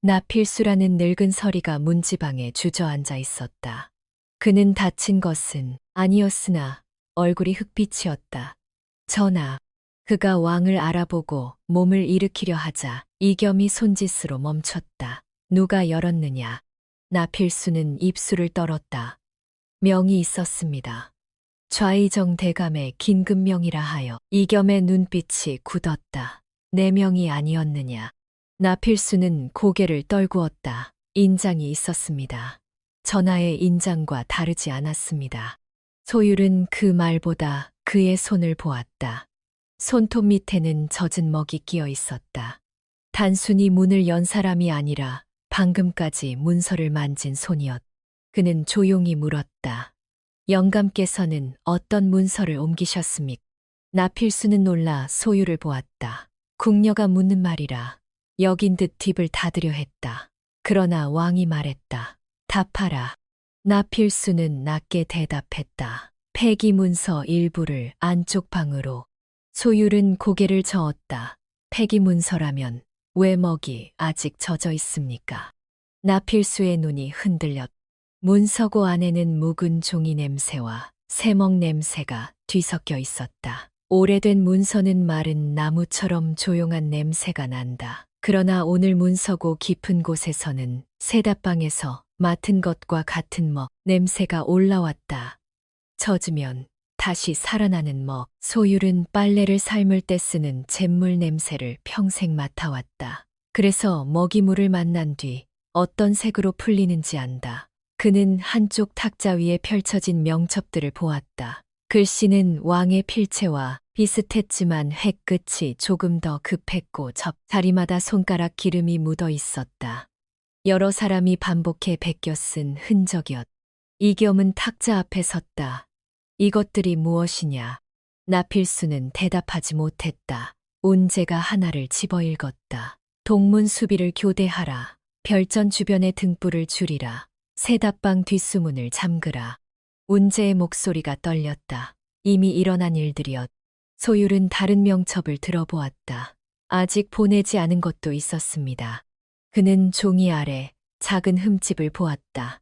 나필수라는 늙은 서리가 문지방에 주저앉아 있었다. 그는 다친 것은 아니었으나 얼굴이 흑빛이었다. 전하, 그가 왕을 알아보고 몸을 일으키려 하자 이겸이 손짓으로 멈췄다. 누가 열었느냐? 나필수는 입술을 떨었다. 명이 있었습니다. 좌의정 대감의 긴급명이라 하여. 이겸의 눈빛이 굳었다. 내 명이 아니었느냐? 나필수는 고개를 떨구었다. 인장이 있었습니다. 전하의 인장과 다르지 않았습니다. 소율은 그 말보다 그의 손을 보았다. 손톱 밑에는 젖은 먹이 끼어 있었다. 단순히 문을 연 사람이 아니라 방금까지 문서를 만진 손이었. 그는 조용히 물었다. 영감께서는 어떤 문서를 옮기셨습니까? 나필수는 놀라 소율을 보았다. 궁녀가 묻는 말이라 여긴 듯 뒷을 닫으려 했다. 그러나 왕이 말했다. 답하라. 나필수는 낮게 대답했다. 폐기문서 일부를 안쪽 방으로. 소율은 고개를 저었다. 폐기문서라면 왜 먹이 아직 젖어 있습니까? 나필수의 눈이 흔들렸다. 문서고 안에는 묵은 종이 냄새와 새먹 냄새가 뒤섞여 있었다. 오래된 문서는 마른 나무처럼 조용한 냄새가 난다. 그러나 오늘 문서고 깊은 곳에서는 세답방에서 맡은 것과 같은 먹 냄새가 올라왔다. 젖으면 다시 살아나는 먹. 소율은 빨래를 삶을 때 쓰는 잿물 냄새를 평생 맡아왔다. 그래서 먹이물을 만난 뒤 어떤 색으로 풀리는지 안다. 그는 한쪽 탁자 위에 펼쳐진 명첩들을 보았다. 글씨는 왕의 필체와 비슷했지만 획끝이 조금 더 급했고 자리마다 손가락 기름이 묻어 있었다. 여러 사람이 반복해 베껴 쓴 흔적이었다. 이겸은 탁자 앞에 섰다. 이것들이 무엇이냐? 나필수는 대답하지 못했다. 운제가 하나를 집어 읽었다. 동문 수비를 교대하라. 별전 주변의 등불을 줄이라. 세답방 뒷수문을 잠그라. 운제의 목소리가 떨렸다. 이미 일어난 일들이었. 소율은 다른 명첩을 들어보았다. 아직 보내지 않은 것도 있었습니다. 그는 종이 아래 작은 흠집을 보았다.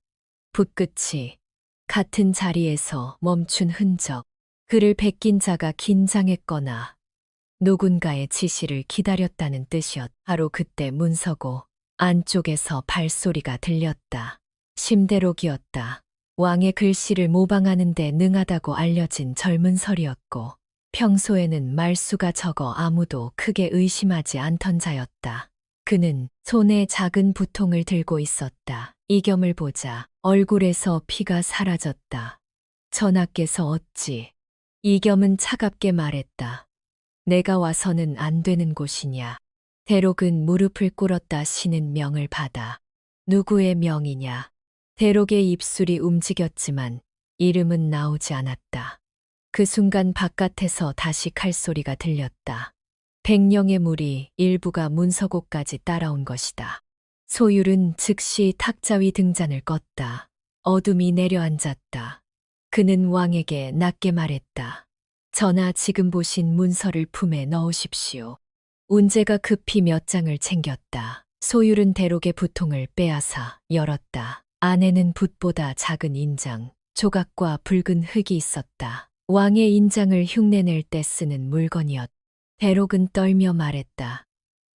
붓끝이 같은 자리에서 멈춘 흔적. 그를 베낀 자가 긴장했거나 누군가의 지시를 기다렸다는 뜻이었. 바로 그때 문서고 안쪽에서 발소리가 들렸다. 심대록이었다. 왕의 글씨를 모방하는 데 능하다고 알려진 젊은 설이었고 평소에는 말수가 적어 아무도 크게 의심하지 않던 자였다. 그는 손에 작은 부통을 들고 있었다. 이겸을 보자 얼굴에서 피가 사라졌다. 전하께서 어찌? 이겸은 차갑게 말했다. 내가 와서는 안 되는 곳이냐? 대록은 무릎을 꿇었다 쉬는 명을 받아. 누구의 명이냐? 대록의 입술이 움직였지만 이름은 나오지 않았다. 그 순간 바깥에서 다시 칼소리가 들렸다. 100령의 무리 일부가 문서고까지 따라온 것이다. 소율은 즉시 탁자 위 등잔을 껐다. 어둠이 내려앉았다. 그는 왕에게 낮게 말했다. 전하, 지금 보신 문서를 품에 넣으십시오. 운제가 급히 몇 장을 챙겼다. 소율은 대록의 부통을 빼앗아 열었다. 안에는 붓보다 작은 인장, 조각과 붉은 흙이 있었다. 왕의 인장을 흉내낼 때 쓰는 물건이었다. 대록은 떨며 말했다.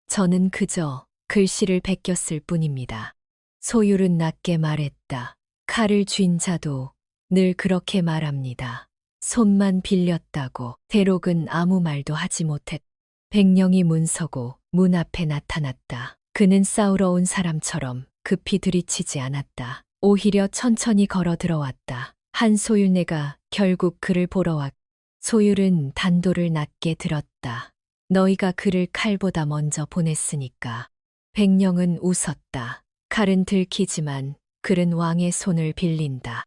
저는 그저 글씨를 베꼈을 뿐입니다. 소율은 낮게 말했다. 칼을 쥔 자도 늘 그렇게 말합니다. 손만 빌렸다고. 대록은 아무 말도 하지 못했다. 백령이 문서고 문 앞에 나타났다. 그는 싸우러 온 사람처럼 급히 들이치지 않았다. 오히려 천천히 걸어 들어왔다. 한소율네가 결국 그를 보러 왔다. 소율은 단도를 낮게 들었다. 너희가 그를 칼보다 먼저 보냈으니까. 백령은 웃었다. 칼은 들키지만 글은 왕의 손을 빌린다.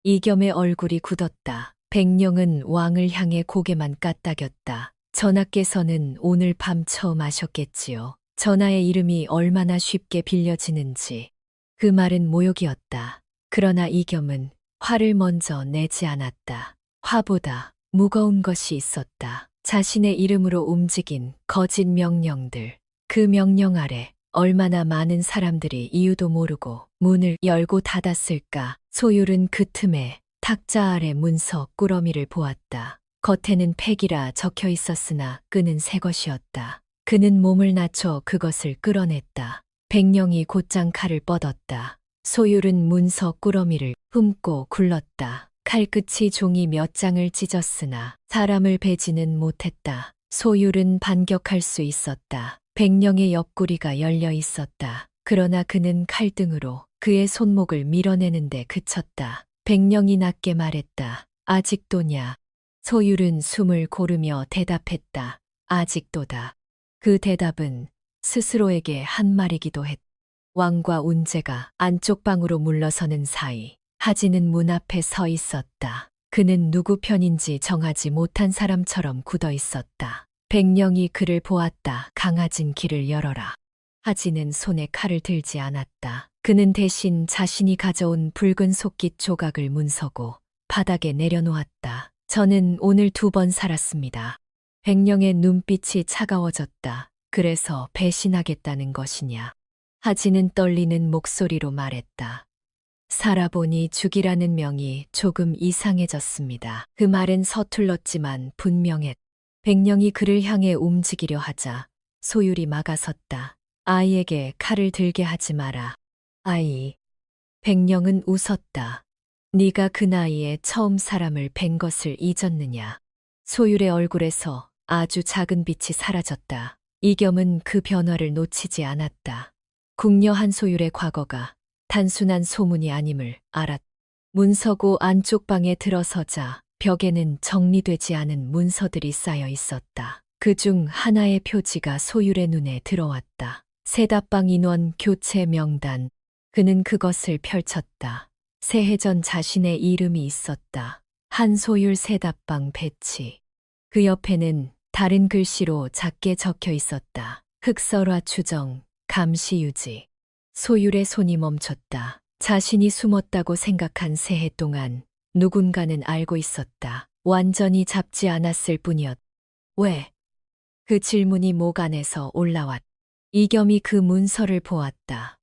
이겸의 얼굴이 굳었다. 백령은 왕을 향해 고개만 까딱였다. 전하께서는 오늘 밤 처음 아셨겠지요. 전하의 이름이 얼마나 쉽게 빌려지는지. 그 말은 모욕이었다. 그러나 이겸은 화를 먼저 내지 않았다. 화보다 무거운 것이 있었다. 자신의 이름으로 움직인 거짓 명령들. 그 명령 아래 얼마나 많은 사람들이 이유도 모르고 문을 열고 닫았을까. 소율은 그 틈에 탁자 아래 문서 꾸러미를 보았다. 겉에는 팩이라 적혀 있었으나 끈은 새 것이었다. 그는 몸을 낮춰 그것을 끌어냈다. 백령이 곧장 칼을 뻗었다. 소율은 문서 꾸러미를 품고 굴렀다. 칼끝이 종이 몇 장을 찢었으나 사람을 베지는 못했다. 소율은 반격할 수 있었다. 백령의 옆구리가 열려 있었다. 그러나 그는 칼등으로 그의 손목을 밀어내는데 그쳤다. 백령이 낮게 말했다. 아직도냐? 소율은 숨을 고르며 대답했다. 아직도다. 그 대답은 스스로에게 한 말이기도 했다. 왕과 운제가 안쪽 방으로 물러서는 사이 하진은 문 앞에 서 있었다. 그는 누구 편인지 정하지 못한 사람처럼 굳어 있었다. 백령이 그를 보았다. 강하진 길을 열어라. 하진은 손에 칼을 들지 않았다. 그는 대신 자신이 가져온 붉은 속깃 조각을 문서고 바닥에 내려놓았다. 저는 오늘 2번 살았습니다. 백령의 눈빛이 차가워졌다. 그래서 배신하겠다는 것이냐. 하진은 떨리는 목소리로 말했다. 살아보니 죽이라는 명이 조금 이상해졌습니다. 그 말은 서툴렀지만 분명했다. 백령이 그를 향해 움직이려 하자 소율이 막아섰다. 아이에게 칼을 들게 하지 마라. 아이. 백령은 웃었다. 네가 그 나이에 처음 사람을 뵌 것을 잊었느냐. 소율의 얼굴에서 아주 작은 빛이 사라졌다. 이겸은 그 변화를 놓치지 않았다. 궁녀 한소율의 과거가 단순한 소문이 아님을 알았다. 문서고 안쪽 방에 들어서자 벽에는 정리되지 않은 문서들이 쌓여 있었다. 그중 하나의 표지가 소율의 눈에 들어왔다. 세답방 인원 교체 명단. 그는 그것을 펼쳤다. 새해 전 자신의 이름이 있었다. 한소율 세답방 배치. 그 옆에는 다른 글씨로 작게 적혀 있었다. 흑설화 추정, 감시 유지. 소율의 손이 멈췄다. 자신이 숨었다고 생각한 새해 동안 누군가는 알고 있었다. 완전히 잡지 않았을 뿐이었다. 왜? 그 질문이 목 안에서 올라왔다. 이겸이 그 문서를 보았다.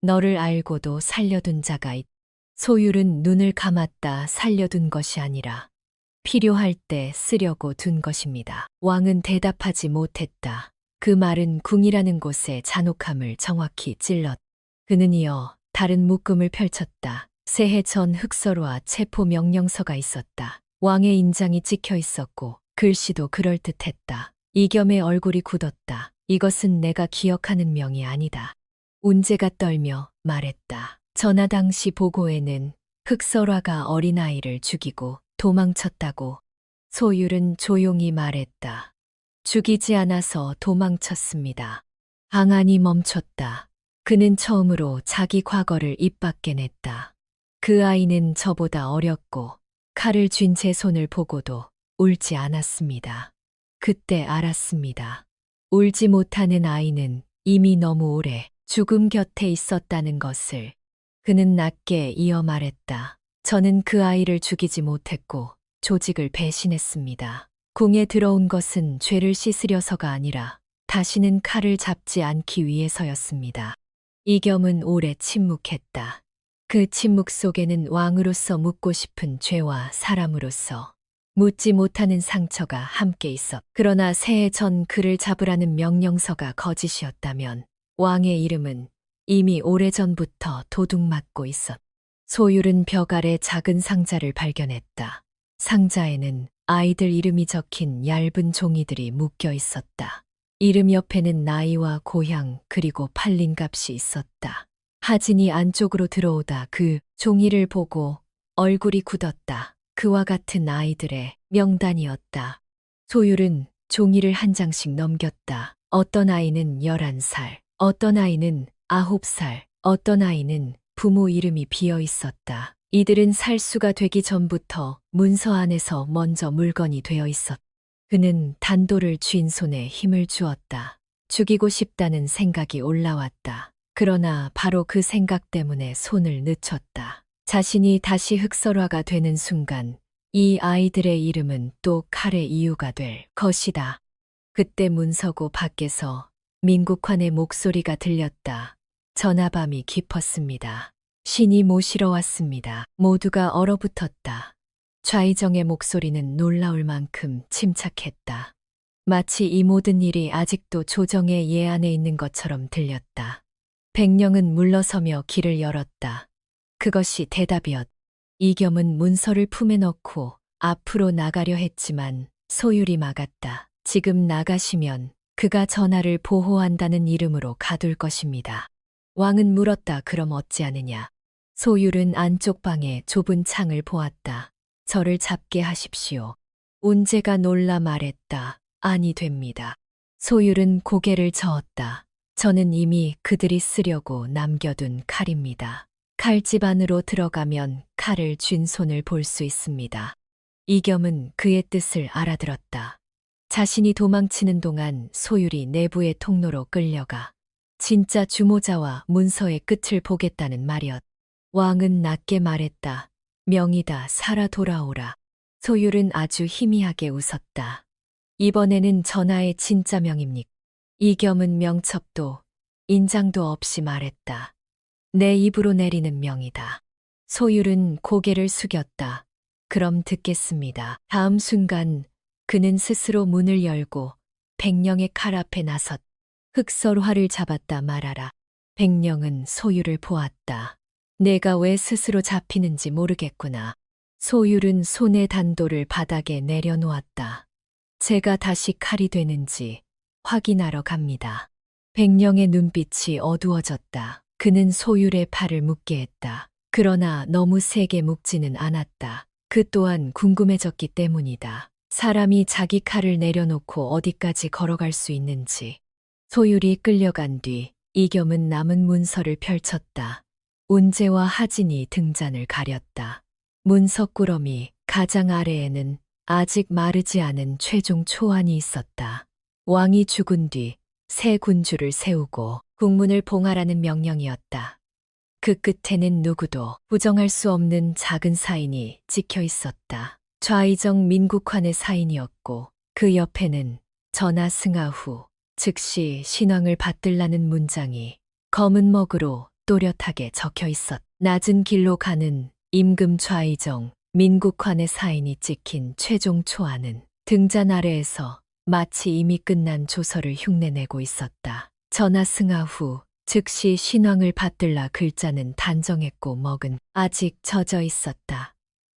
너를 알고도 살려둔 자가 있다. 소율은 눈을 감았다. 살려둔 것이 아니라 필요할 때 쓰려고 둔 것입니다. 왕은 대답하지 못했다. 그 말은 궁이라는 곳의 잔혹함을 정확히 찔렀다. 그는 이어 다른 묶음을 펼쳤다. 새해 전 흑서와 체포 명령서가 있었다. 왕의 인장이 찍혀 있었고 글씨도 그럴듯했다. 이겸의 얼굴이 굳었다. 이것은 내가 기억하는 명이 아니다. 운제가 떨며 말했다. 전하 당시 보고에는 흑설화가 어린아이를 죽이고 도망쳤다고. 소율은 조용히 말했다. 죽이지 않아서 도망쳤습니다. 방안이 멈췄다. 그는 처음으로 자기 과거를 입 밖에 냈다. 그 아이는 저보다 어렸고 칼을 쥔 제 손을 보고도 울지 않았습니다. 그때 알았습니다. 울지 못하는 아이는 이미 너무 오래 죽음 곁에 있었다는 것을. 그는 낮게 이어 말했다. 저는 그 아이를 죽이지 못했고 조직을 배신했습니다. 궁에 들어온 것은 죄를 씻으려서가 아니라 다시는 칼을 잡지 않기 위해서였습니다. 이겸은 오래 침묵했다. 그 침묵 속에는 왕으로서 묻고 싶은 죄와 사람으로서 묻지 못하는 상처가 함께 있었. 그러나 새해 전 그를 잡으라는 명령서가 거짓이었다면 왕의 이름은 이미 오래전부터 도둑맞고 있었. 소율은 벽 아래 작은 상자를 발견했다. 상자에는 아이들 이름이 적힌 얇은 종이들이 묶여 있었다. 이름 옆에는 나이와 고향 그리고 팔린 값이 있었다. 하진이 안쪽으로 들어오다 그 종이를 보고 얼굴이 굳었다. 그와 같은 아이들의 명단이었다. 소율은 종이를 한 장씩 넘겼다. 어떤 아이는 11살, 어떤 아이는 9살, 어떤 아이는 부모 이름이 비어 있었다. 이들은 살수가 되기 전부터 문서 안에서 먼저 물건이 되어 있었다. 그는 단도를 쥔 손에 힘을 주었다. 죽이고 싶다는 생각이 올라왔다. 그러나 바로 그 생각 때문에 손을 늦췄다. 자신이 다시 흑설화가 되는 순간 이 아이들의 이름은 또 칼의 이유가 될 것이다. 그때 문서고 밖에서 민국환의 목소리가 들렸다. 전하밤이 깊었습니다. 신이 모시러 왔습니다. 모두가 얼어붙었다. 좌이정의 목소리는 놀라울 만큼 침착했다. 마치 이 모든 일이 아직도 조정의 예안에 있는 것처럼 들렸다. 백령은 물러서며 길을 열었다. 그것이 대답이었다. 이겸은 문서를 품에 넣고 앞으로 나가려 했지만 소율이 막았다. 지금 나가시면 그가 전하를 보호한다는 이름으로 가둘 것입니다. 왕은 물었다. 그럼 어찌하느냐? 소율은 안쪽 방의 좁은 창을 보았다. 저를 잡게 하십시오. 운제가 놀라 말했다. 아니 됩니다. 소율은 고개를 저었다. 저는 이미 그들이 쓰려고 남겨둔 칼입니다. 칼집 안으로 들어가면 칼을 쥔 손을 볼 수 있습니다. 이겸은 그의 뜻을 알아들었다. 자신이 도망치는 동안 소율이 내부의 통로로 끌려가 진짜 주모자와 문서의 끝을 보겠다는 말이었다. 왕은 낮게 말했다. 명이다. 살아 돌아오라. 소율은 아주 희미하게 웃었다. 이번에는 전하의 진짜 명입니까? 이겸은 명첩도 인장도 없이 말했다. 내 입으로 내리는 명이다. 소율은 고개를 숙였다. 그럼 듣겠습니다. 다음 순간 그는 스스로 문을 열고 백령의 칼 앞에 나섰. 흑설화를 잡았다 말하라. 백령은 소율을 보았다. 내가 왜 스스로 잡히는지 모르겠구나. 소율은 손의 단도를 바닥에 내려놓았다. 제가 다시 칼이 되는지 확인하러 갑니다. 백령의 눈빛이 어두워졌다. 그는 소율의 팔을 묶게 했다. 그러나 너무 세게 묶지는 않았다. 그 또한 궁금해졌기 때문이다. 사람이 자기 칼을 내려놓고 어디까지 걸어갈 수 있는지. 소율이 끌려간 뒤 이겸은 남은 문서를 펼쳤다. 운제와 하진이 등잔을 가렸다. 문서 꾸러미 가장 아래에는 아직 마르지 않은 최종 초안이 있었다. 왕이 죽은 뒤 새 군주를 세우고 국문을 봉하라는 명령이었다. 그 끝에는 누구도 부정할 수 없는 작은 사인이 찍혀 있었다. 좌이정 민국환의 사인이었고 그 옆에는 전하 승하 후 즉시 신왕을 받들라는 문장이 검은 먹으로 또렷하게 적혀 있었다. 낮은 길로 가는 임금 좌이정 민국환의 사인이 찍힌 최종 초안은 등잔 아래에서 마치 이미 끝난 조서를 흉내내고 있었다. 전하 승하 후 즉시 신왕을 받들라 글자는 단정했고 먹은 아직 젖어 있었다.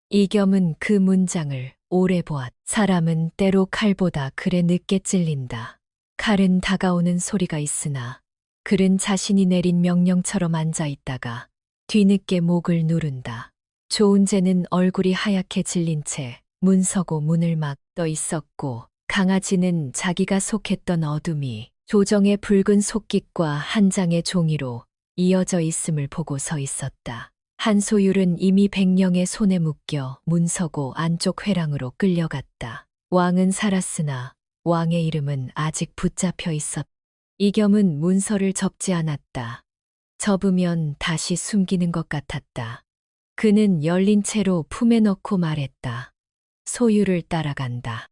이겸은 그 문장을 오래 보았다. 사람은 때로 칼보다 글에 늦게 찔린다. 칼은 다가오는 소리가 있으나 글은 자신이 내린 명령처럼 앉아 있다가 뒤늦게 목을 누른다. 조은재는 얼굴이 하얗게 질린 채 문서고 문을 막 떠 있었고 강아지는 자기가 속했던 어둠이 조정의 붉은 속깃과 한 장의 종이로 이어져 있음을 보고 서 있었다. 한소율은 이미 백령의 손에 묶여 문서고 안쪽 회랑으로 끌려갔다. 왕은 살았으나 왕의 이름은 아직 붙잡혀 있었다. 이겸은 문서를 접지 않았다. 접으면 다시 숨기는 것 같았다. 그는 열린 채로 품에 넣고 말했다. 소유를 따라간다.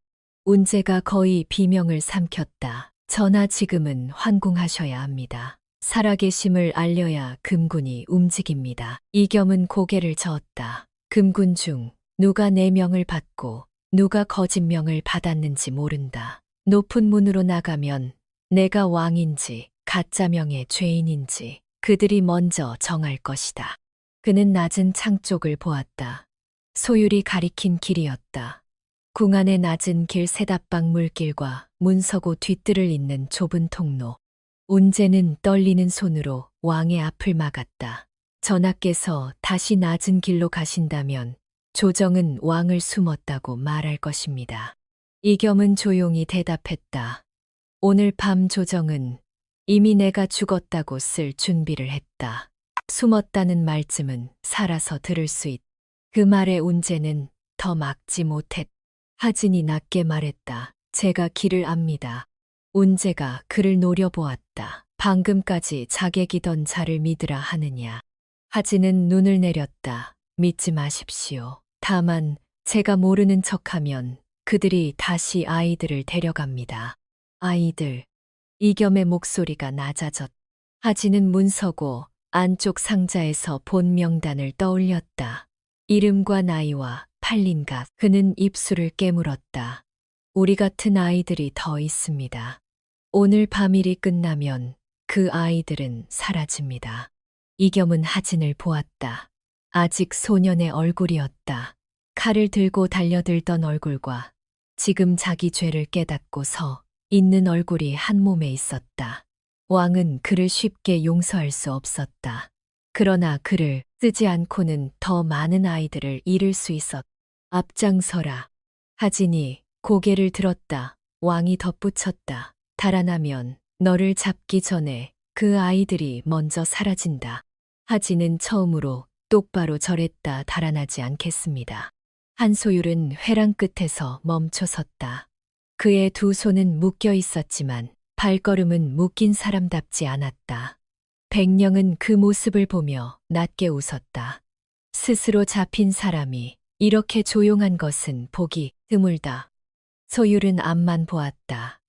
운제가 거의 비명을 삼켰다. 전하 지금은 환궁하셔야 합니다. 살아계심을 알려야 금군이 움직입니다. 이겸은 고개를 저었다. 금군 중 누가 내 명을 받고 누가 거짓 명을 받았는지 모른다. 높은 문으로 나가면 내가 왕인지 가짜 명의 죄인인지 그들이 먼저 정할 것이다. 그는 낮은 창 쪽을 보았다. 소율이 가리킨 길이었다. 궁 안의 낮은 길 세다방 물길과 문서고 뒤뜰을 잇는 좁은 통로. 운제는 떨리는 손으로 왕의 앞을 막았다. 전하께서 다시 낮은 길로 가신다면 조정은 왕을 숨었다고 말할 것입니다. 이겸은 조용히 대답했다. 오늘 밤 조정은 이미 내가 죽었다고 쓸 준비를 했다. 숨었다는 말쯤은 살아서 들을 수 있다. 그 말에 운제는 더 막지 못했다. 하진이 낮게 말했다. 제가 길을 압니다. 운제가 그를 노려보았다. 방금까지 자객이던 자를 믿으라 하느냐. 하진은 눈을 내렸다. 믿지 마십시오. 다만 제가 모르는 척하면 그들이 다시 아이들을 데려갑니다. 아이들. 이겸의 목소리가 낮아졌다. 하진은 문서고 안쪽 상자에서 본 명단을 떠올렸다. 이름과 나이와 팔린값. 그는 입술을 깨물었다. 우리 같은 아이들이 더 있습니다. 오늘 밤일이 끝나면 그 아이들은 사라집니다. 이겸은 하진을 보았다. 아직 소년의 얼굴이었다. 칼을 들고 달려들던 얼굴과 지금 자기 죄를 깨닫고 서 있는 얼굴이 한 몸에 있었다. 왕은 그를 쉽게 용서할 수 없었다. 그러나 그를 쓰지 않고는 더 많은 아이들을 잃을 수 있었다. 앞장서라. 하진이 고개를 들었다. 왕이 덧붙였다. 달아나면 너를 잡기 전에 그 아이들이 먼저 사라진다. 하진은 처음으로 똑바로 절했다. 달아나지 않겠습니다. 한소율은 회랑 끝에서 멈춰섰다. 그의 두 손은 묶여 있었지만 발걸음은 묶인 사람답지 않았다. 백령은 그 모습을 보며 낮게 웃었다. 스스로 잡힌 사람이 이렇게 조용한 것은 보기 드물다. 소율은 앞만 보았다.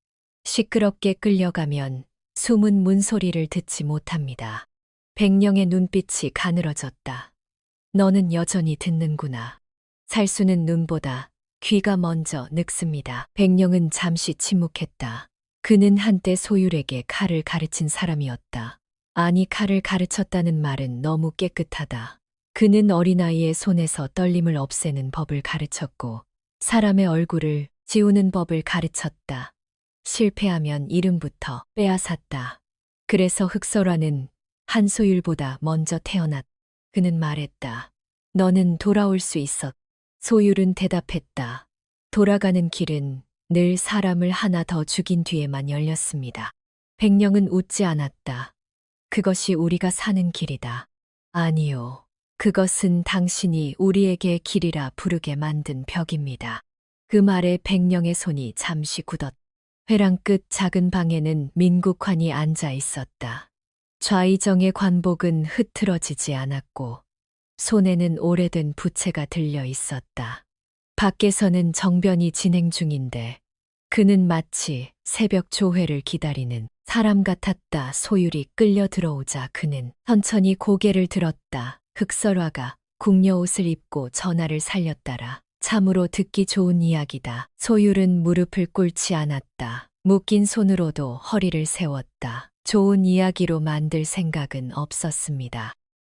시끄럽게 끌려가면 숨은 문소리를 듣지 못합니다. 백령의 눈빛이 가늘어졌다. 너는 여전히 듣는구나. 살수는 눈보다 귀가 먼저 늙습니다. 백령은 잠시 침묵했다. 그는 한때 소율에게 칼을 가르친 사람이었다. 아니, 칼을 가르쳤다는 말은 너무 깨끗하다. 그는 어린아이의 손에서 떨림을 없애는 법을 가르쳤고 사람의 얼굴을 지우는 법을 가르쳤다. 실패하면 이름부터 빼앗았다. 그래서 흑설화는 한소율보다 먼저 태어났다. 그는 말했다. 너는 돌아올 수 있었다. 소율은 대답했다. 돌아가는 길은 늘 사람을 하나 더 죽인 뒤에만 열렸습니다. 백령은 웃지 않았다. 그것이 우리가 사는 길이다. 아니요. 그것은 당신이 우리에게 길이라 부르게 만든 벽입니다. 그 말에 백령의 손이 잠시 굳었다. 회랑 끝 작은 방에는 민국환이 앉아 있었다. 좌의정의 관복은 흐트러지지 않았고 손에는 오래된 부채가 들려 있었다. 밖에서는 정변이 진행 중인데 그는 마치 새벽 조회를 기다리는 사람 같았다. 소율이 끌려 들어오자 그는 천천히 고개를 들었다. 흑설화가 궁녀옷을 입고 전하를 살렸다라. 참으로 듣기 좋은 이야기다. 소율은 무릎을 꿇지 않았다. 묶인 손으로도 허리를 세웠다. 좋은 이야기로 만들 생각은 없었습니다.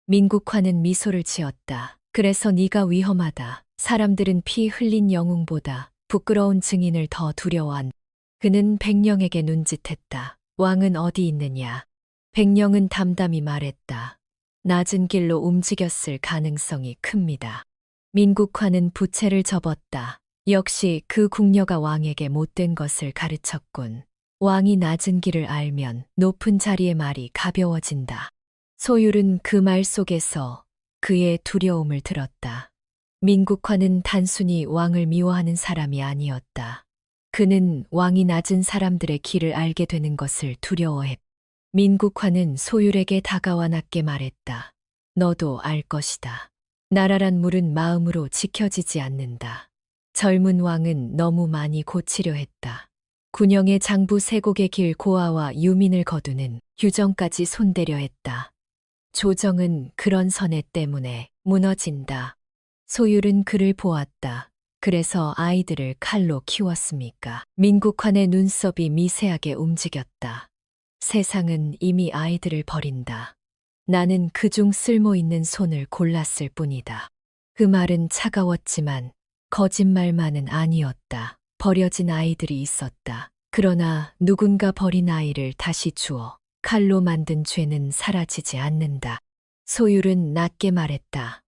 민국화는 미소를 지었다. 그래서 네가 위험하다. 사람들은 피 흘린 영웅보다 부끄러운 증인을 더 두려워한다. 그는 백령에게 눈짓했다. 왕은 어디 있느냐? 백령은 담담히 말했다. 낮은 길로 움직였을 가능성이 큽니다. 민국화는 부채를 접었다. 역시 그 궁녀가 왕에게 못된 것을 가르쳤군. 왕이 낮은 길을 알면 높은 자리의 말이 가벼워진다. 소율은 그 말 속에서 그의 두려움을 들었다. 민국화는 단순히 왕을 미워하는 사람이 아니었다. 그는 왕이 낮은 사람들의 길을 알게 되는 것을 두려워했다. 민국화는 소율에게 다가와 낮게 말했다. 너도 알 것이다. 나라란 물은 마음으로 지켜지지 않는다. 젊은 왕은 너무 많이 고치려 했다. 군영의 장부 세곡의 길 고아와 유민을 거두는 규정까지 손대려 했다. 조정은 그런 선애 때문에 무너진다. 소율은 그를 보았다. 그래서 아이들을 칼로 키웠습니까? 민국환의 눈썹이 미세하게 움직였다. 세상은 이미 아이들을 버린다. 나는 그중 쓸모 있는 손을 골랐을 뿐이다. 그 말은 차가웠지만 거짓말만은 아니었다. 버려진 아이들이 있었다. 그러나 누군가 버린 아이를 다시 주어 칼로 만든 죄는 사라지지 않는다. 소율은 낮게 말했다.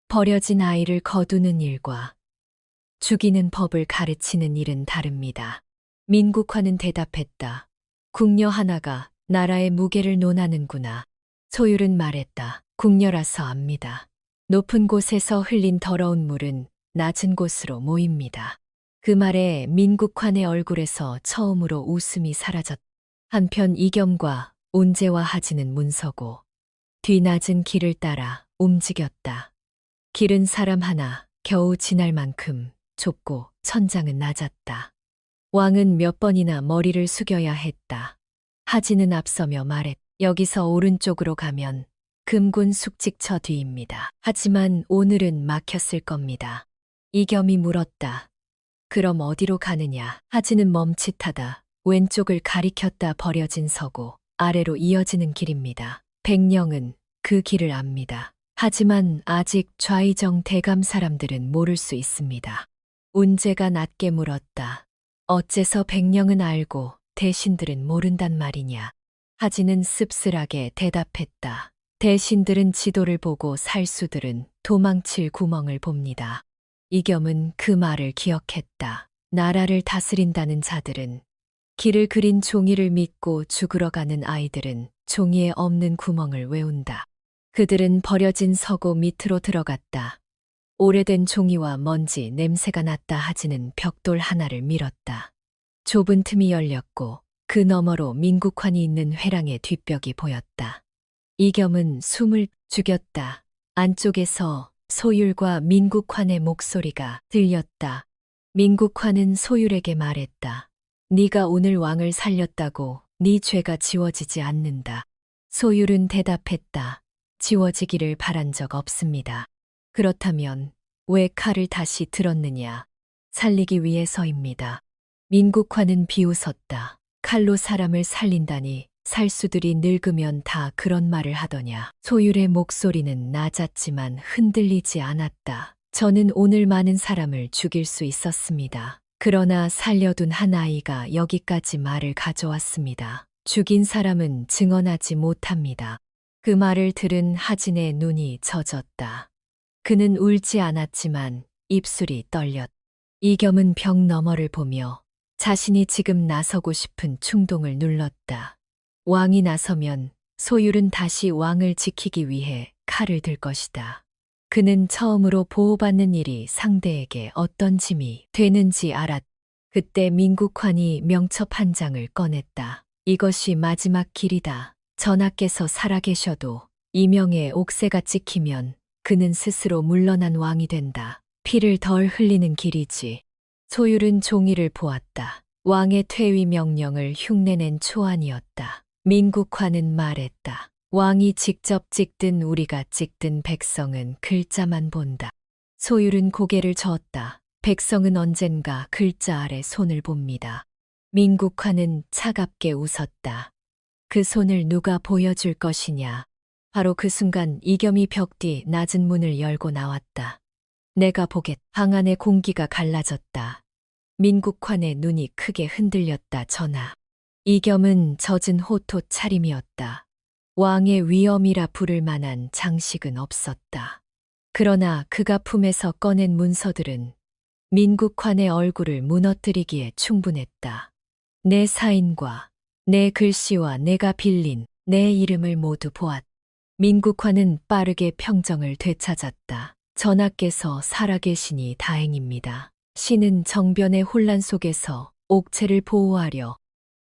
버려진 아이를 거두는 일과 죽이는 법을 가르치는 일은 다릅니다. 민국화는 대답했다. 궁녀 하나가 나라의 무게를 논하는구나. 소율은 말했다. 궁녀라서 압니다. 높은 곳에서 흘린 더러운 물은 낮은 곳으로 모입니다. 그 말에 민국환의 얼굴에서 처음으로 웃음이 사라졌다. 한편 이겸과 온재와 하진은 문서고 뒤 낮은 길을 따라 움직였다. 길은 사람 하나 겨우 지날 만큼 좁고 천장은 낮았다. 왕은 몇 번이나 머리를 숙여야 했다. 하진은 앞서며 말했다. 여기서 오른쪽으로 가면 금군 숙직처 뒤입니다. 하지만 오늘은 막혔을 겁니다. 이겸이 물었다. 그럼 어디로 가느냐? 하진은 멈칫하다. 왼쪽을 가리켰다. 버려진 서고 아래로 이어지는 길입니다. 백령은 그 길을 압니다. 하지만 아직 좌의정 대감 사람들은 모를 수 있습니다. 운제가 낮게 물었다. 어째서 백령은 알고 대신들은 모른단 말이냐? 하진은 씁쓸하게 대답했다. 대신들은 지도를 보고 살수들은 도망칠 구멍을 봅니다. 이겸은 그 말을 기억했다. 나라를 다스린다는 자들은 길을 그린 종이를 믿고 죽으러 가는 아이들은 종이에 없는 구멍을 외운다. 그들은 버려진 서고 밑으로 들어갔다. 오래된 종이와 먼지 냄새가 났다. 하진은 벽돌 하나를 밀었다. 좁은 틈이 열렸고 그 너머로 민국환이 있는 회랑의 뒷벽이 보였다. 이겸은 숨을 죽였다. 안쪽에서 소율과 민국환의 목소리가 들렸다. 민국환은 소율에게 말했다. 네가 오늘 왕을 살렸다고 네 죄가 지워지지 않는다. 소율은 대답했다. 지워지기를 바란 적 없습니다. 그렇다면 왜 칼을 다시 들었느냐? 살리기 위해서입니다. 민국환은 비웃었다. 칼로 사람을 살린다니 살수들이 늙으면 다 그런 말을 하더냐. 소율의 목소리는 낮았지만 흔들리지 않았다. 저는 오늘 많은 사람을 죽일 수 있었습니다. 그러나 살려둔 한 아이가 여기까지 말을 가져왔습니다. 죽인 사람은 증언하지 못합니다. 그 말을 들은 하진의 눈이 젖었다. 그는 울지 않았지만 입술이 떨렸다. 이겸은 벽 너머를 보며 자신이 지금 나서고 싶은 충동을 눌렀다. 왕이 나서면 소율은 다시 왕을 지키기 위해 칼을 들 것이다. 그는 처음으로 보호받는 일이 상대에게 어떤 짐이 되는지 알았다. 그때 민국환이 명첩 한 장을 꺼냈다. 이것이 마지막 길이다. 전하께서 살아계셔도 이명의 옥새가 찍히면 그는 스스로 물러난 왕이 된다. 피를 덜 흘리는 길이지. 소율은 종이를 보았다. 왕의 퇴위 명령을 흉내낸 초안이었다. 민국환은 말했다. 왕이 직접 찍든 우리가 찍든 백성은 글자만 본다. 소율은 고개를 저었다. 백성은 언젠가 글자 아래 손을 봅니다. 민국환은 차갑게 웃었다. 그 손을 누가 보여줄 것이냐. 바로 그 순간 이겸이 벽 뒤 낮은 문을 열고 나왔다. 내가 보겠. 방 안의 공기가 갈라졌다. 민국환의 눈이 크게 흔들렸다. 전하. 이겸은 젖은 호토 차림이었다. 왕의 위엄이라 부를 만한 장식은 없었다. 그러나 그가 품에서 꺼낸 문서들은 민국환의 얼굴을 무너뜨리기에 충분했다. 내 사인과 내 글씨와 내가 빌린 내 이름을 모두 보았다. 민국환은 빠르게 평정을 되찾았다. 전하께서 살아계시니 다행입니다. 신은 정변의 혼란 속에서 옥체를 보호하려.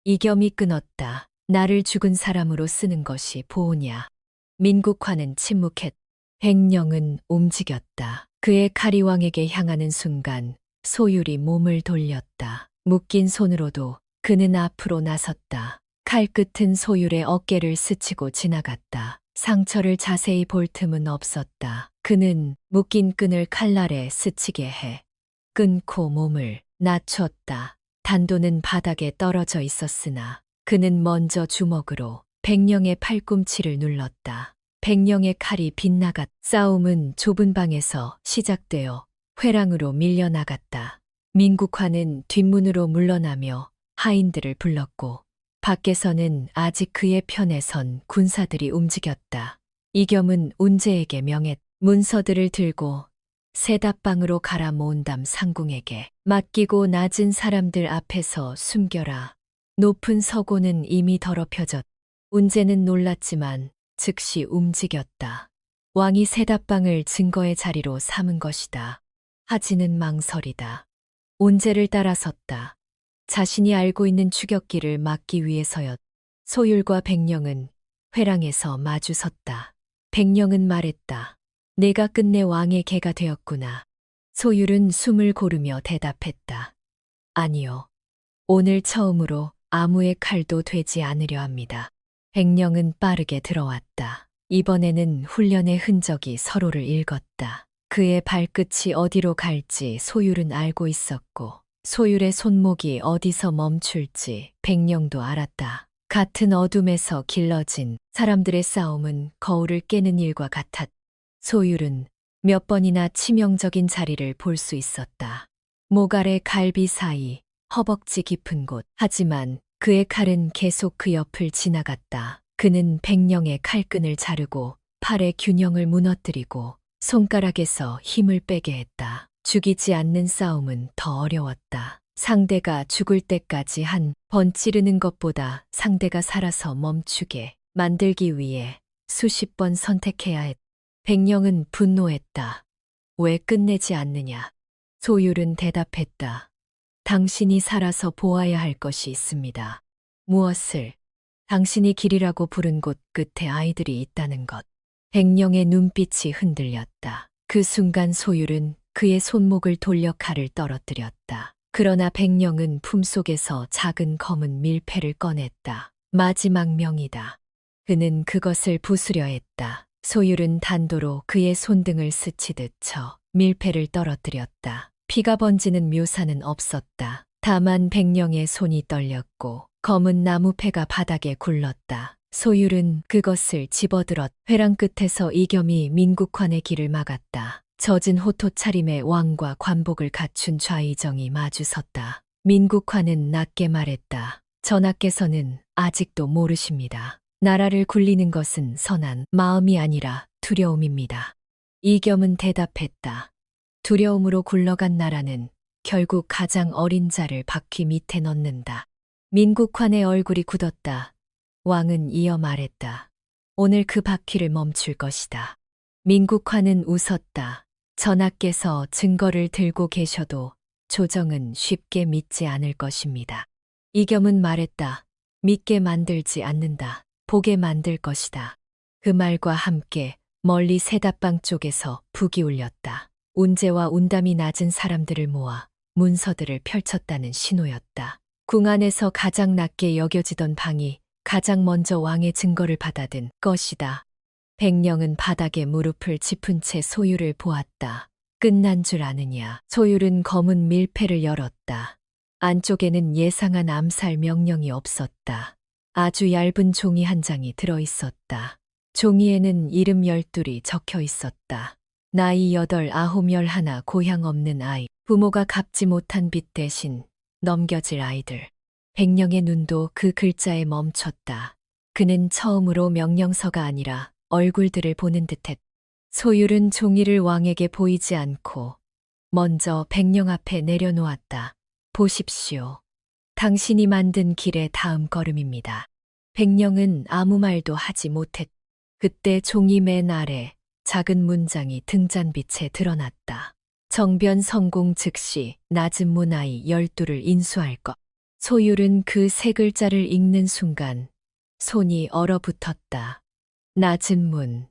이겸이 끊었다. 나를 죽은 사람으로 쓰는 것이 보오냐. 민국화는 침묵했. 백령은 움직였다. 그의 칼이 왕에게 향하는 순간 소율이 몸을 돌렸다. 묶인 손으로도 그는 앞으로 나섰다. 칼끝은 소율의 어깨를 스치고 지나갔다. 상처를 자세히 볼 틈은 없었다. 그는 묶인 끈을 칼날에 스치게 해 끊고 몸을 낮췄다. 단도는 바닥에 떨어져 있었으나 그는 먼저 주먹으로 백령의 팔꿈치를 눌렀다. 백령의 칼이 빗나갔. 싸움은 좁은 방에서 시작되어 회랑으로 밀려나갔다. 민국화는 뒷문으로 물러나며 하인들을 불렀고 밖에서는 아직 그의 편에 선 군사들이 움직였다. 이겸은 운제에게 명했. 문서들을 들고 세답방으로 가라. 모은담 상궁에게 맡기고 낮은 사람들 앞에서 숨겨라. 높은 서고는 이미 더럽혀졌. 운제는 놀랐지만 즉시 움직였다. 왕이 세답방을 증거의 자리로 삼은 것이다. 하지는 망설이다. 운제를 따라섰다. 자신이 알고 있는 추격기를 막기 위해서였. 소율과 백령은 회랑에서 마주섰다. 백령은 말했다. 내가 끝내 왕의 개가 되었구나. 소율은 숨을 고르며 대답했다. 아니요. 오늘 처음으로 아무의 칼도 되지 않으려 합니다. 백령은 빠르게 들어왔다. 이번에는 훈련의 흔적이 서로를 읽었다. 그의 발끝이 어디로 갈지 소율은 알고 있었고 소율의 손목이 어디서 멈출지 백령도 알았다. 같은 어둠에서 길러진 사람들의 싸움은 거울을 깨는 일과 같았다. 소율은 몇 번이나 치명적인 자리를 볼 수 있었다. 목 아래 갈비 사이, 허벅지 깊은 곳. 하지만 그의 칼은 계속 그 옆을 지나갔다. 그는 백령의 칼끈을 자르고 팔의 균형을 무너뜨리고 손가락에서 힘을 빼게 했다. 죽이지 않는 싸움은 더 어려웠다. 상대가 죽을 때까지 한 번 찌르는 것보다 상대가 살아서 멈추게 만들기 위해 수십 번 선택해야 했다. 백령은 분노했다. 왜 끝내지 않느냐? 소율은 대답했다. 당신이 살아서 보아야 할 것이 있습니다. 무엇을? 당신이 길이라고 부른 곳 끝에 아이들이 있다는 것. 백령의 눈빛이 흔들렸다. 그 순간 소율은 그의 손목을 돌려 칼을 떨어뜨렸다. 그러나 백령은 품속에서 작은 검은 밀패를 꺼냈다. 마지막 명이다. 그는 그것을 부수려 했다. 소율은 단도로 그의 손등을 스치듯 쳐 밀패를 떨어뜨렸다. 피가 번지는 묘사는 없었다. 다만 백령의 손이 떨렸고 검은 나무패가 바닥에 굴렀다. 소율은 그것을 집어들었. 회랑 끝에서 이겸이 민국환의 길을 막았다. 젖은 호토 차림의 왕과 관복을 갖춘 좌의정이 마주섰다. 민국환은 낮게 말했다. 전하께서는 아직도 모르십니다. 나라를 굴리는 것은 선한 마음이 아니라 두려움입니다. 이겸은 대답했다. 두려움으로 굴러간 나라는 결국 가장 어린 자를 바퀴 밑에 넣는다. 민국환의 얼굴이 굳었다. 왕은 이어 말했다. 오늘 그 바퀴를 멈출 것이다. 민국환은 웃었다. 전하께서 증거를 들고 계셔도 조정은 쉽게 믿지 않을 것입니다. 이겸은 말했다. 믿게 만들지 않는다. 보게 만들 것이다. 그 말과 함께 멀리 세답방 쪽에서 북이 울렸다. 운제와 운담이 낮은 사람들을 모아 문서들을 펼쳤다는 신호였다. 궁 안에서 가장 낮게 여겨지던 방이 가장 먼저 왕의 증거를 받아든 것이다. 백령은 바닥에 무릎을 짚은 채 소율을 보았다. 끝난 줄 아느냐. 소율은 검은 밀패를 열었다. 안쪽에는 예상한 암살 명령이 없었다. 아주 얇은 종이 한 장이 들어있었다. 종이에는 이름 12이 적혀 있었다. 나이 8, 9, 11 고향 없는 아이, 부모가 갚지 못한 빚 대신 넘겨질 아이들. 백령의 눈도 그 글자에 멈췄다. 그는 처음으로 명령서가 아니라 얼굴들을 보는 듯했다. 소율은 종이를 왕에게 보이지 않고 먼저 백령 앞에 내려놓았다. 보십시오. 당신이 만든 길의 다음 걸음입니다. 백령은 아무 말도 하지 못했다. 그때 종이 맨 아래 작은 문장이 등잔빛에 드러났다. 정변 성공 즉시 낮은 문아이 12를 인수할 것. 소율은 그 세 글자를 읽는 순간 손이 얼어붙었다. 낮은 문.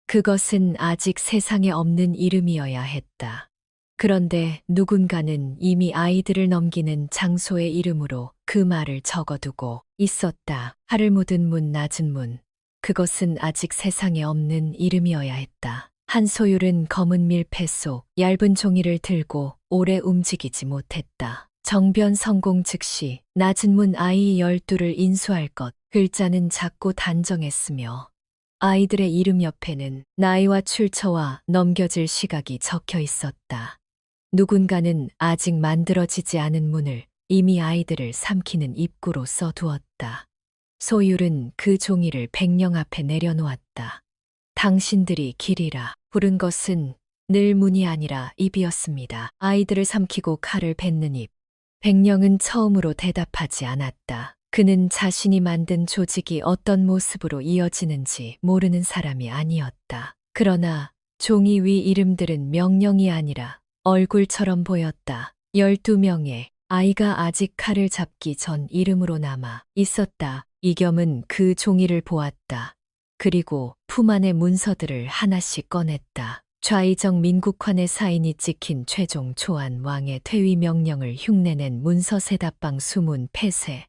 그것은 아직 세상에 없는 이름이어야 했다. 그런데 누군가는 이미 아이들을 넘기는 장소의 이름으로 그 말을 적어두고 있었다. 팔을 묻은 문, 낮은 문. 그것은 아직 세상에 없는 이름이어야 했다. 한소율은 검은 밀폐 속 얇은 종이를 들고 오래 움직이지 못했다. 정변 성공 즉시 낮은 문 아이 12를 인수할 것. 글자는 작고 단정했으며 아이들의 이름 옆에는 나이와 출처와 넘겨질 시각이 적혀 있었다. 누군가는 아직 만들어지지 않은 문을 이미 아이들을 삼키는 입구로 써두었다. 소율은 그 종이를 백령 앞에 내려놓았다. 당신들이 길이라 부른 것은 늘 문이 아니라 입이었습니다. 아이들을 삼키고 칼을 뱉는 입. 백령은 처음으로 대답하지 않았다. 그는 자신이 만든 조직이 어떤 모습으로 이어지는지 모르는 사람이 아니었다. 그러나 종이 위 이름들은 명령이 아니라 얼굴처럼 보였다. 12명의 아이가 아직 칼을 잡기 전 이름으로 남아 있었다. 이겸은 그 종이를 보았다. 그리고 품 안의 문서들을 하나씩 꺼냈다. 좌이정 민국환의 사인이 찍힌 최종 초안 왕의 퇴위 명령을 흉내낸 문서 세답방 수문 폐쇄.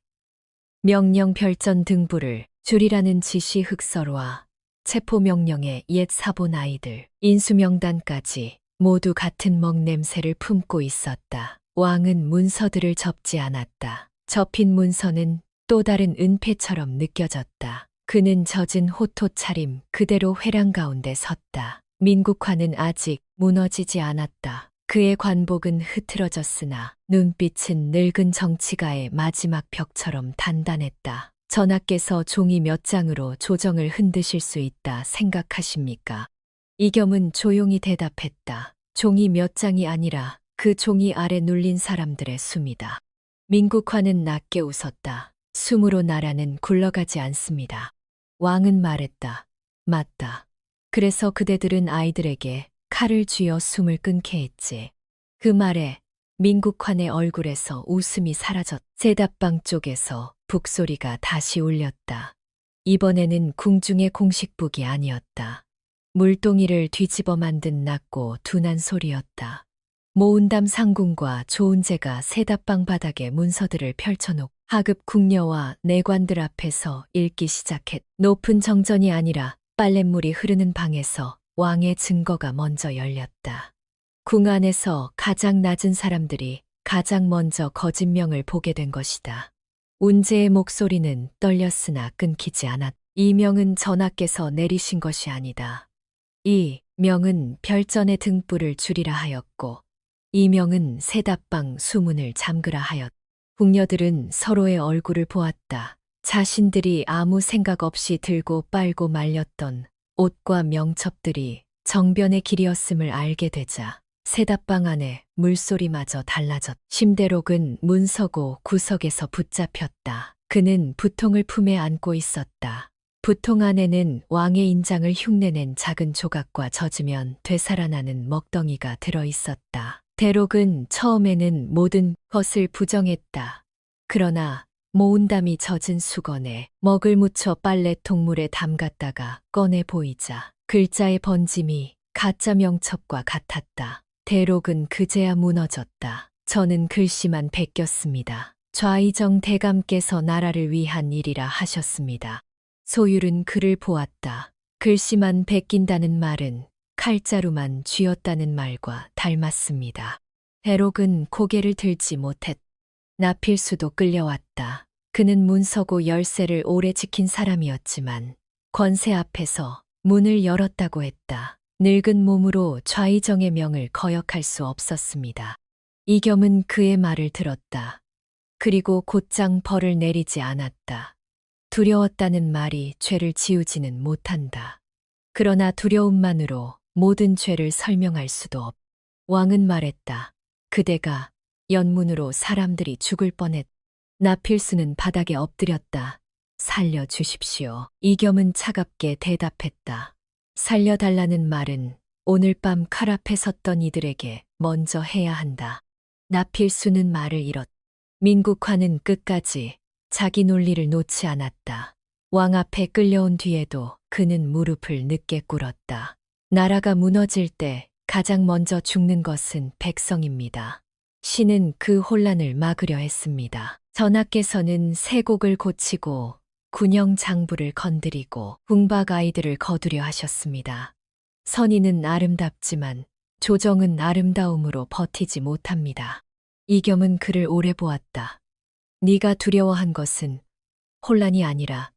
명령 별전 등부를 줄이라는 지시 흑설과 체포명령의 옛 사본 아이들, 인수명단까지 모두 같은 먹 냄새를 품고 있었다. 왕은 문서들을 접지 않았다. 접힌 문서는 또 다른 은폐처럼 느껴졌다. 그는 젖은 호토 차림 그대로 회랑 가운데 섰다. 민국화는 아직 무너지지 않았다. 그의 관복은 흐트러졌으나 눈빛은 늙은 정치가의 마지막 벽처럼 단단했다. 전하께서 종이 몇 장으로 조정을 흔드실 수 있다 생각하십니까? 이겸은 조용히 대답했다. 종이 몇 장이 아니라 그 종이 아래 눌린 사람들의 숨이다. 민국화는 낮게 웃었다. 숨으로 나라는 굴러가지 않습니다. 왕은 말했다. 맞다. 그래서 그대들은 아이들에게 칼을 쥐어 숨을 끊게 했지. 그 말에 민국환의 얼굴에서 웃음이 사라졌다. 세답방 쪽에서 북소리가 다시 울렸다. 이번에는 궁중의 공식북이 아니었다. 물동이를 뒤집어 만든 낮고 둔한 소리였다. 모운담 상궁과 조은재가 세답방 바닥에 문서들을 펼쳐놓고 하급 궁녀와 내관들 앞에서 읽기 시작했. 높은 정전이 아니라 빨랫물이 흐르는 방에서 왕의 증거가 먼저 열렸다. 궁 안에서 가장 낮은 사람들이 가장 먼저 거짓명을 보게 된 것이다. 운제의 목소리는 떨렸으나 끊기지 않았다. 이 명은 전하께서 내리신 것이 아니다. 이 명은 별전의 등불을 줄이라 하였고 이 명은 세답방 수문을 잠그라 하였다. 궁녀들은 서로의 얼굴을 보았다. 자신들이 아무 생각 없이 들고 빨고 말렸던 옷과 명첩들이 정변의 길이었음을 알게 되자 세답방 안에 물소리마저 달라졌다. 심대록은 문서고 구석에서 붙잡혔다. 그는 부통을 품에 안고 있었다. 부통 안에는 왕의 인장을 흉내낸 작은 조각과 젖으면 되살아나는 먹덩이가 들어있었다. 대록은 처음에는 모든 것을 부정했다. 그러나 모운담이 젖은 수건에 먹을 묻혀 빨래 통물에 담갔다가 꺼내 보이자 글자의 번짐이 가짜 명첩과 같았다. 대록은 그제야 무너졌다. 저는 글씨만 베꼈습니다. 좌이정 대감께서 나라를 위한 일이라 하셨습니다. 소율은 그를 보았다. 글씨만 베낀다는 말은 칼자루만 쥐었다는 말과 닮았습니다. 대록은 고개를 들지 못했다. 나필수도 끌려왔다. 그는 문서고 열쇠를 오래 지킨 사람이었지만 권세 앞에서 문을 열었다고 했다. 늙은 몸으로 좌이정의 명을 거역할 수 없었습니다. 이겸은 그의 말을 들었다. 그리고 곧장 벌을 내리지 않았다. 두려웠다는 말이 죄를 지우지는 못한다. 그러나 두려움만으로 모든 죄를 설명할 수도 없다. 왕은 말했다. 그대가 연문으로 사람들이 죽을 뻔했다. 나필수는 바닥에 엎드렸다. 살려주십시오. 이겸은 차갑게 대답했다. 살려달라는 말은 오늘 밤 칼 앞에 섰던 이들에게 먼저 해야 한다. 나필수는 말을 잃었다. 민국화는 끝까지 자기 논리를 놓지 않았다. 왕 앞에 끌려온 뒤에도 그는 무릎을 늦게 꿇었다. 나라가 무너질 때 가장 먼저 죽는 것은 백성입니다. 신은 그 혼란을 막으려 했습니다. 전하께서는 세곡을 고치고 군영 장부를 건드리고 궁박 아이들을 거두려 하셨습니다. 선의는 아름답지만 조정은 아름다움으로 버티지 못합니다. 이겸은 그를 오래 보았다. 네가 두려워한 것은 혼란이 아니라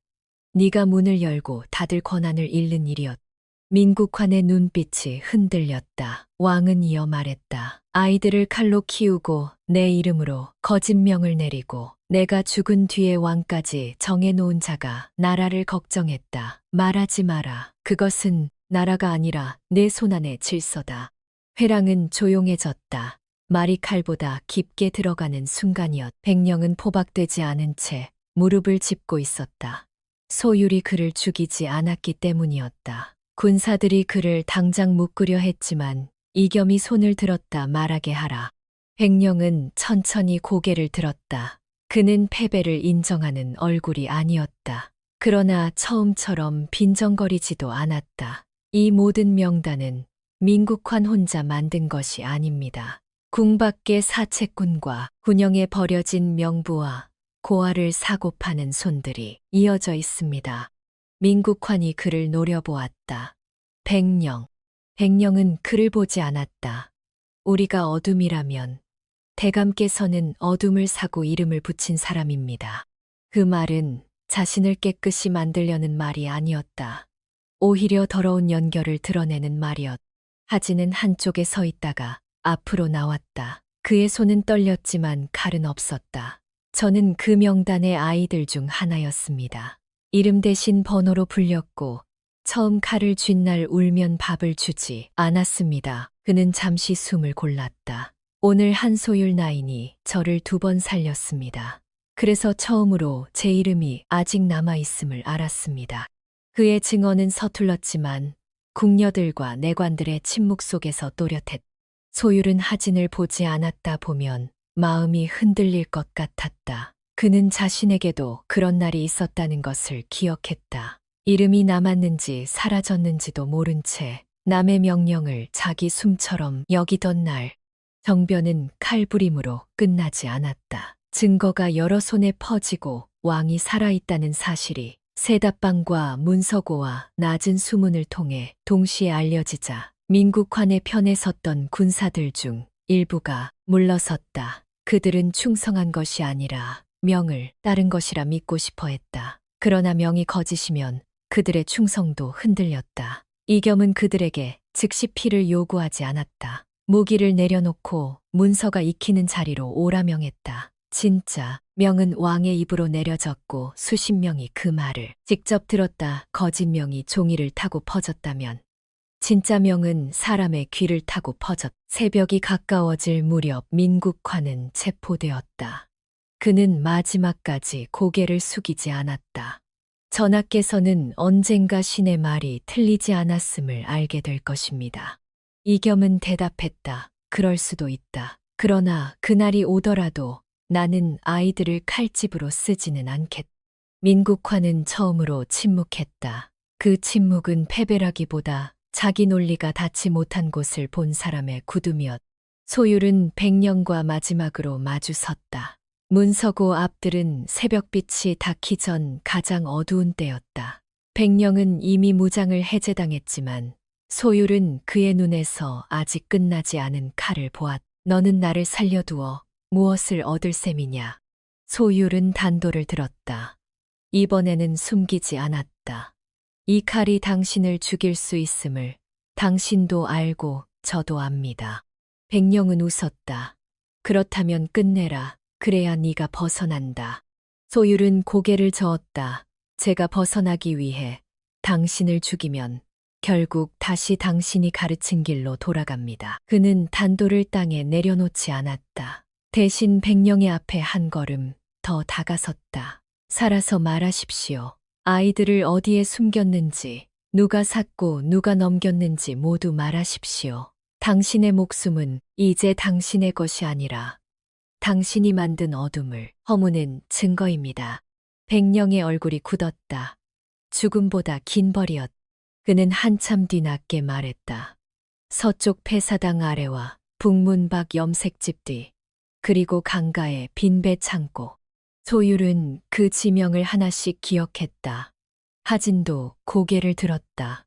네가 문을 열고 닫을 권한을 잃는 일이었다. 민국환의 눈빛이 흔들렸다. 왕은 이어 말했다. 아이들을 칼로 키우고 내 이름으로 거짓명을 내리고 내가 죽은 뒤에 왕까지 정해놓은 자가 나라를 걱정했다. 말하지 마라. 그것은 나라가 아니라 내 손안의 질서다. 회랑은 조용해졌다. 말이 칼보다 깊게 들어가는 순간이었다. 백령은 포박되지 않은 채 무릎을 짚고 있었다. 소율이 그를 죽이지 않았기 때문이었다. 군사들이 그를 당장 묶으려 했지만 이겸이 손을 들었다. 말하게 하라. 백령은 천천히 고개를 들었다. 그는 패배를 인정하는 얼굴이 아니었다. 그러나 처음처럼 빈정거리지도 않았다. 이 모든 명단은 민국환 혼자 만든 것이 아닙니다. 궁 밖의 사채꾼과 군영에 버려진 명부와 고아를 사고 파는 손들이 이어져 있습니다. 민국환이 그를 노려보았다. 백령. 백령은 그를 보지 않았다. 우리가 어둠이라면 대감께서는 어둠을 사고 이름을 붙인 사람입니다. 그 말은 자신을 깨끗이 만들려는 말이 아니었다. 오히려 더러운 연결을 드러내는 말이었다. 하진은 한쪽에 서 있다가 앞으로 나왔다. 그의 손은 떨렸지만 칼은 없었다. 저는 그 명단의 아이들 중 하나였습니다. 이름 대신 번호로 불렸고 처음 칼을 쥔 날 울면 밥을 주지 않았습니다. 그는 잠시 숨을 골랐다. 오늘 한소율 나인이 저를 2번 살렸습니다. 그래서 처음으로 제 이름이 아직 남아있음을 알았습니다. 그의 증언은 서툴렀지만 궁녀들과 내관들의 침묵 속에서 또렷했다. 소율은 하진을 보지 않았다 보면 마음이 흔들릴 것 같았다. 그는 자신에게도 그런 날이 있었다는 것을 기억했다. 이름이 남았는지 사라졌는지도 모른 채 남의 명령을 자기 숨처럼 여기던 날, 정변은 칼부림으로 끝나지 않았다. 증거가 여러 손에 퍼지고 왕이 살아있다는 사실이 세답방과 문서고와 낮은 수문을 통해 동시에 알려지자 민국환의 편에 섰던 군사들 중 일부가 물러섰다. 그들은 충성한 것이 아니라 명을 따른 것이라 믿고 싶어 했다. 그러나 명이 거짓이면 그들의 충성도 흔들렸다. 이겸은 그들에게 즉시 피를 요구하지 않았다. 무기를 내려놓고 문서가 익히는 자리로 오라 명했다. 진짜 명은 왕의 입으로 내려졌고 수십 명이 그 말을 직접 들었다. 거짓 명이 종이를 타고 퍼졌다면 진짜 명은 사람의 귀를 타고 퍼졌다. 새벽이 가까워질 무렵 민국환은 체포되었다. 그는 마지막까지 고개를 숙이지 않았다. 전하께서는 언젠가 신의 말이 틀리지 않았음을 알게 될 것입니다. 이겸은 대답했다. 그럴 수도 있다. 그러나 그날이 오더라도 나는 아이들을 칼집으로 쓰지는 않겠다. 민국환은 처음으로 침묵했다. 그 침묵은 패배라기보다 자기 논리가 닿지 못한 곳을 본 사람의 굳음이었다. 소율은 백령과 마지막으로 마주 섰다. 문서고 앞들은 새벽빛이 닿기 전 가장 어두운 때였다. 백령은 이미 무장을 해제당했지만 소율은 그의 눈에서 아직 끝나지 않은 칼을 보았다. 너는 나를 살려두어 무엇을 얻을 셈이냐. 소율은 단도를 들었다. 이번에는 숨기지 않았다. 이 칼이 당신을 죽일 수 있음을 당신도 알고 저도 압니다. 백령은 웃었다. 그렇다면 끝내라. 그래야 네가 벗어난다. 소율은 고개를 저었다. 제가 벗어나기 위해 당신을 죽이면 결국 다시 당신이 가르친 길로 돌아갑니다. 그는 단도를 땅에 내려놓지 않았다. 대신 백령의 앞에 한 걸음 더 다가섰다. 살아서 말하십시오. 아이들을 어디에 숨겼는지, 누가 샀고 누가 넘겼는지 모두 말하십시오. 당신의 목숨은 이제 당신의 것이 아니라 당신이 만든 어둠을 허무는 증거입니다. 백령의 얼굴이 굳었다. 죽음보다 긴 벌이었다. 그는 한참 뒤 낮게 말했다. 서쪽 폐사당 아래와 북문 밖 염색집 뒤, 그리고 강가의 빈배 창고. 소율은 그 지명을 하나씩 기억했다. 하진도 고개를 들었다.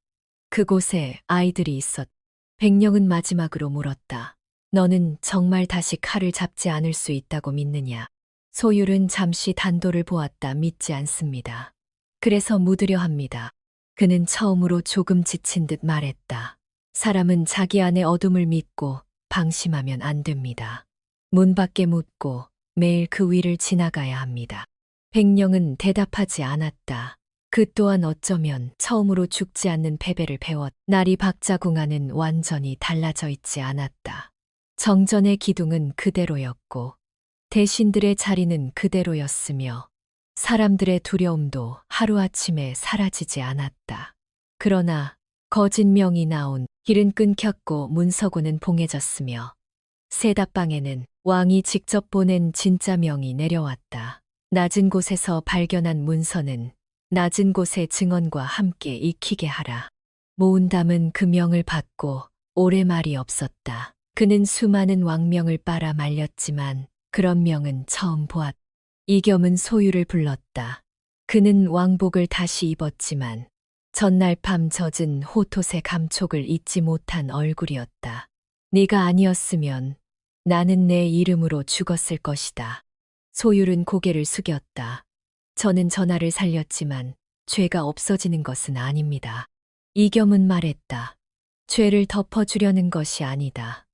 그곳에 아이들이 있었다. 백령은 마지막으로 물었다. 너는 정말 다시 칼을 잡지 않을 수 있다고 믿느냐? 소율은 잠시 단도를 보았다. 믿지 않습니다. 그래서 묻으려 합니다. 그는 처음으로 조금 지친 듯 말했다. 사람은 자기 안의 어둠을 믿고 방심하면 안 됩니다. 문 밖에 묻고 매일 그 위를 지나가야 합니다. 백령은 대답하지 않았다. 그 또한 어쩌면 처음으로 죽지 않는 패배를 배웠. 날이 박자궁하는 완전히 달라져 있지 않았다. 정전의 기둥은 그대로였고 대신들의 자리는 그대로였으며 사람들의 두려움도 하루아침에 사라지지 않았다. 그러나 거짓 명이 나온 길은 끊겼고 문서고는 봉해졌으며 세답방에는 왕이 직접 보낸 진짜 명이 내려왔다. 낮은 곳에서 발견한 문서는 낮은 곳의 증언과 함께 익히게 하라. 모운담은 그 명을 받고 오래 말이 없었다. 그는 수많은 왕명을 빨아 말렸지만 그런 명은 처음 보았다. 이겸은 소유를 불렀다. 그는 왕복을 다시 입었지만 전날 밤 젖은 호톳의 감촉을 잊지 못한 얼굴이었다. 네가 아니었으면 나는 내 이름으로 죽었을 것이다. 소율은 고개를 숙였다. 저는 전하를 살렸지만 죄가 없어지는 것은 아닙니다. 이겸은 말했다. 죄를 덮어주려는 것이 아니다.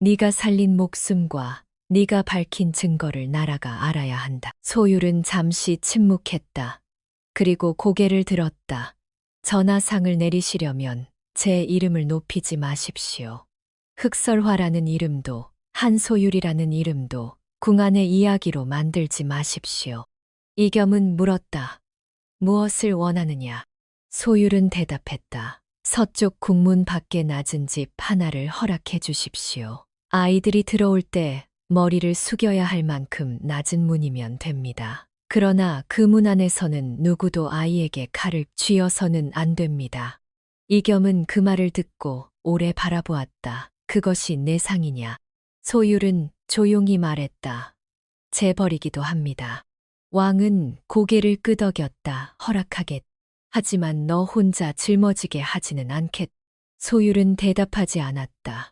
네가 살린 목숨과 네가 밝힌 증거를 나라가 알아야 한다. 소율은 잠시 침묵했다. 그리고 고개를 들었다. 전하상을 내리시려면 제 이름을 높이지 마십시오. 흑설화라는 이름도 한소율이라는 이름도 궁안의 이야기로 만들지 마십시오. 이겸은 물었다. 무엇을 원하느냐? 소율은 대답했다. 서쪽 국문 밖에 낮은 집 하나를 허락해 주십시오. 아이들이 들어올 때 머리를 숙여야 할 만큼 낮은 문이면 됩니다. 그러나 그 문 안에서는 누구도 아이에게 칼을 쥐어서는 안 됩니다. 이겸은 그 말을 듣고 오래 바라보았다. 그것이 내 상이냐? 소율은 조용히 말했다. 재벌이기도 합니다. 왕은 고개를 끄덕였다. 허락하겠. 하지만 너 혼자 짊어지게 하지는 않겠. 소율은 대답하지 않았다.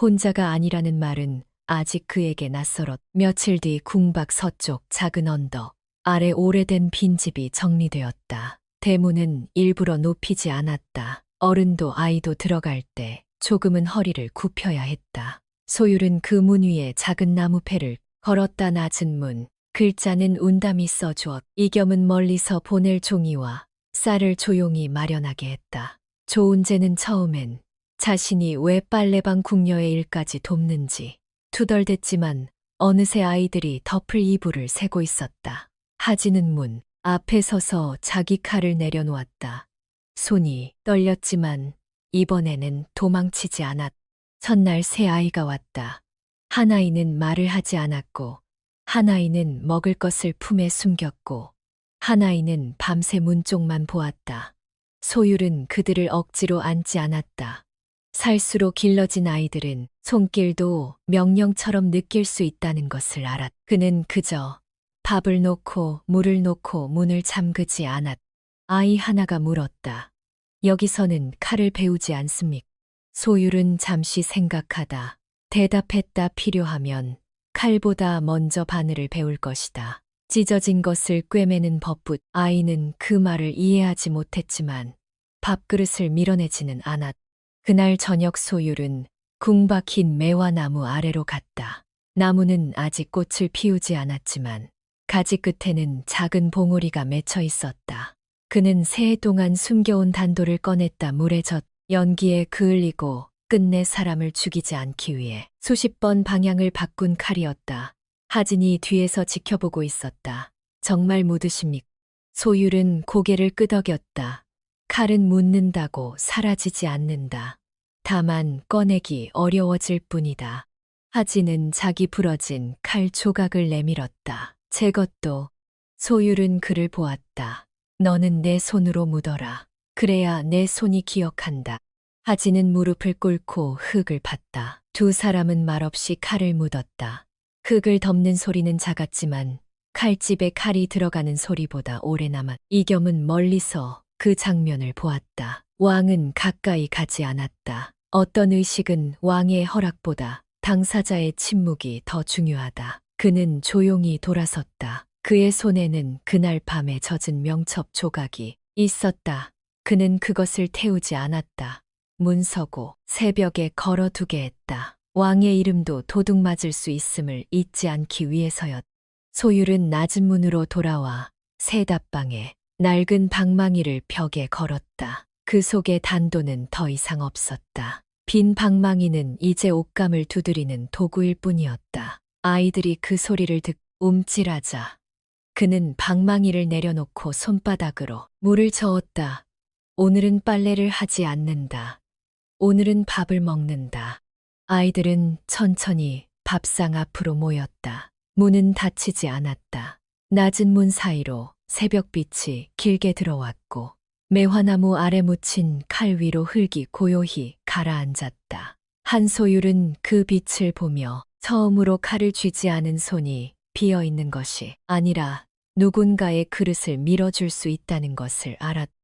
혼자가 아니라는 말은 아직 그에게 낯설었. 며칠 뒤 궁밖 서쪽 작은 언덕 아래 오래된 빈집이 정리되었다. 대문은 일부러 높이지 않았다. 어른도 아이도 들어갈 때 조금은 허리를 굽혀야 했다. 소율은 그 문 위에 작은 나무패를 걸었다. 낮은 문, 글자는 운담이 써주었. 이겸은 멀리서 보낼 종이와 쌀을 조용히 마련하게 했다. 조은재는 처음엔 자신이 왜 빨래방 궁녀의 일까지 돕는지 투덜댔지만 어느새 아이들이 덮을 이불을 세고 있었다. 하진은 문 앞에 서서 자기 칼을 내려놓았다. 손이 떨렸지만 이번에는 도망치지 않았다. 첫날 새 아이가 왔다. 한 아이는 말을 하지 않았고 한 아이는 먹을 것을 품에 숨겼고 한 아이는 밤새 문 쪽만 보았다. 소율은 그들을 억지로 안지 않았다. 살수로 길러진 아이들은 손길도 명령처럼 느낄 수 있다는 것을 알았다. 그는 그저 밥을 놓고 물을 놓고 문을 잠그지 않았다. 아이 하나가 물었다. 여기서는 칼을 배우지 않습니까? 소율은 잠시 생각하다 대답했다. 필요하면 칼보다 먼저 바늘을 배울 것이다. 찢어진 것을 꿰매는 법붓. 아이는 그 말을 이해하지 못했지만 밥그릇을 밀어내지는 않았다. 그날 저녁 소율은 궁밖 긴 매화나무 아래로 갔다. 나무는 아직 꽃을 피우지 않았지만 가지 끝에는 작은 봉오리가 맺혀 있었다. 그는 새해 동안 숨겨온 단도를 꺼냈다. 물에 젖 연기에 그을리고 끝내 사람을 죽이지 않기 위해 수십 번 방향을 바꾼 칼이었다. 하진이 뒤에서 지켜보고 있었다. 정말 묻으십니까? 소율은 고개를 끄덕였다. 칼은 묻는다고 사라지지 않는다. 다만 꺼내기 어려워질 뿐이다. 하진은 자기 부러진 칼 조각을 내밀었다. 제 것도. 소율은 그를 보았다. 너는 내 손으로 묻어라. 그래야 내 손이 기억한다. 하진은 무릎을 꿇고 흙을 팠다. 두 사람은 말없이 칼을 묻었다. 흙을 덮는 소리는 작았지만 칼집에 칼이 들어가는 소리보다 오래 남았. 이겸은 멀리서 그 장면을 보았다. 왕은 가까이 가지 않았다. 어떤 의식은 왕의 허락보다 당사자의 침묵이 더 중요하다. 그는 조용히 돌아섰다. 그의 손에는 그날 밤에 젖은 명첩 조각이 있었다. 그는 그것을 태우지 않았다. 문서고 새벽에 걸어두게 했다. 왕의 이름도 도둑 맞을 수 있음을 잊지 않기 위해서였다. 소율은 낮은 문으로 돌아와 세답방에 낡은 방망이를 벽에 걸었다. 그 속에 단도는 더 이상 없었다. 빈 방망이는 이제 옷감을 두드리는 도구일 뿐이었다. 아이들이 그 소리를 듣고 움찔하자 그는 방망이를 내려놓고 손바닥으로 물을 저었다. 오늘은 빨래를 하지 않는다. 오늘은 밥을 먹는다. 아이들은 천천히 밥상 앞으로 모였다. 문은 닫히지 않았다. 낮은 문 사이로 새벽빛이 길게 들어왔고 매화나무 아래 묻힌 칼 위로 흙이 고요히 가라앉았다. 한소율은 그 빛을 보며 처음으로 칼을 쥐지 않은 손이 비어 있는 것이 아니라 누군가의 그릇을 밀어줄 수 있다는 것을 알았다.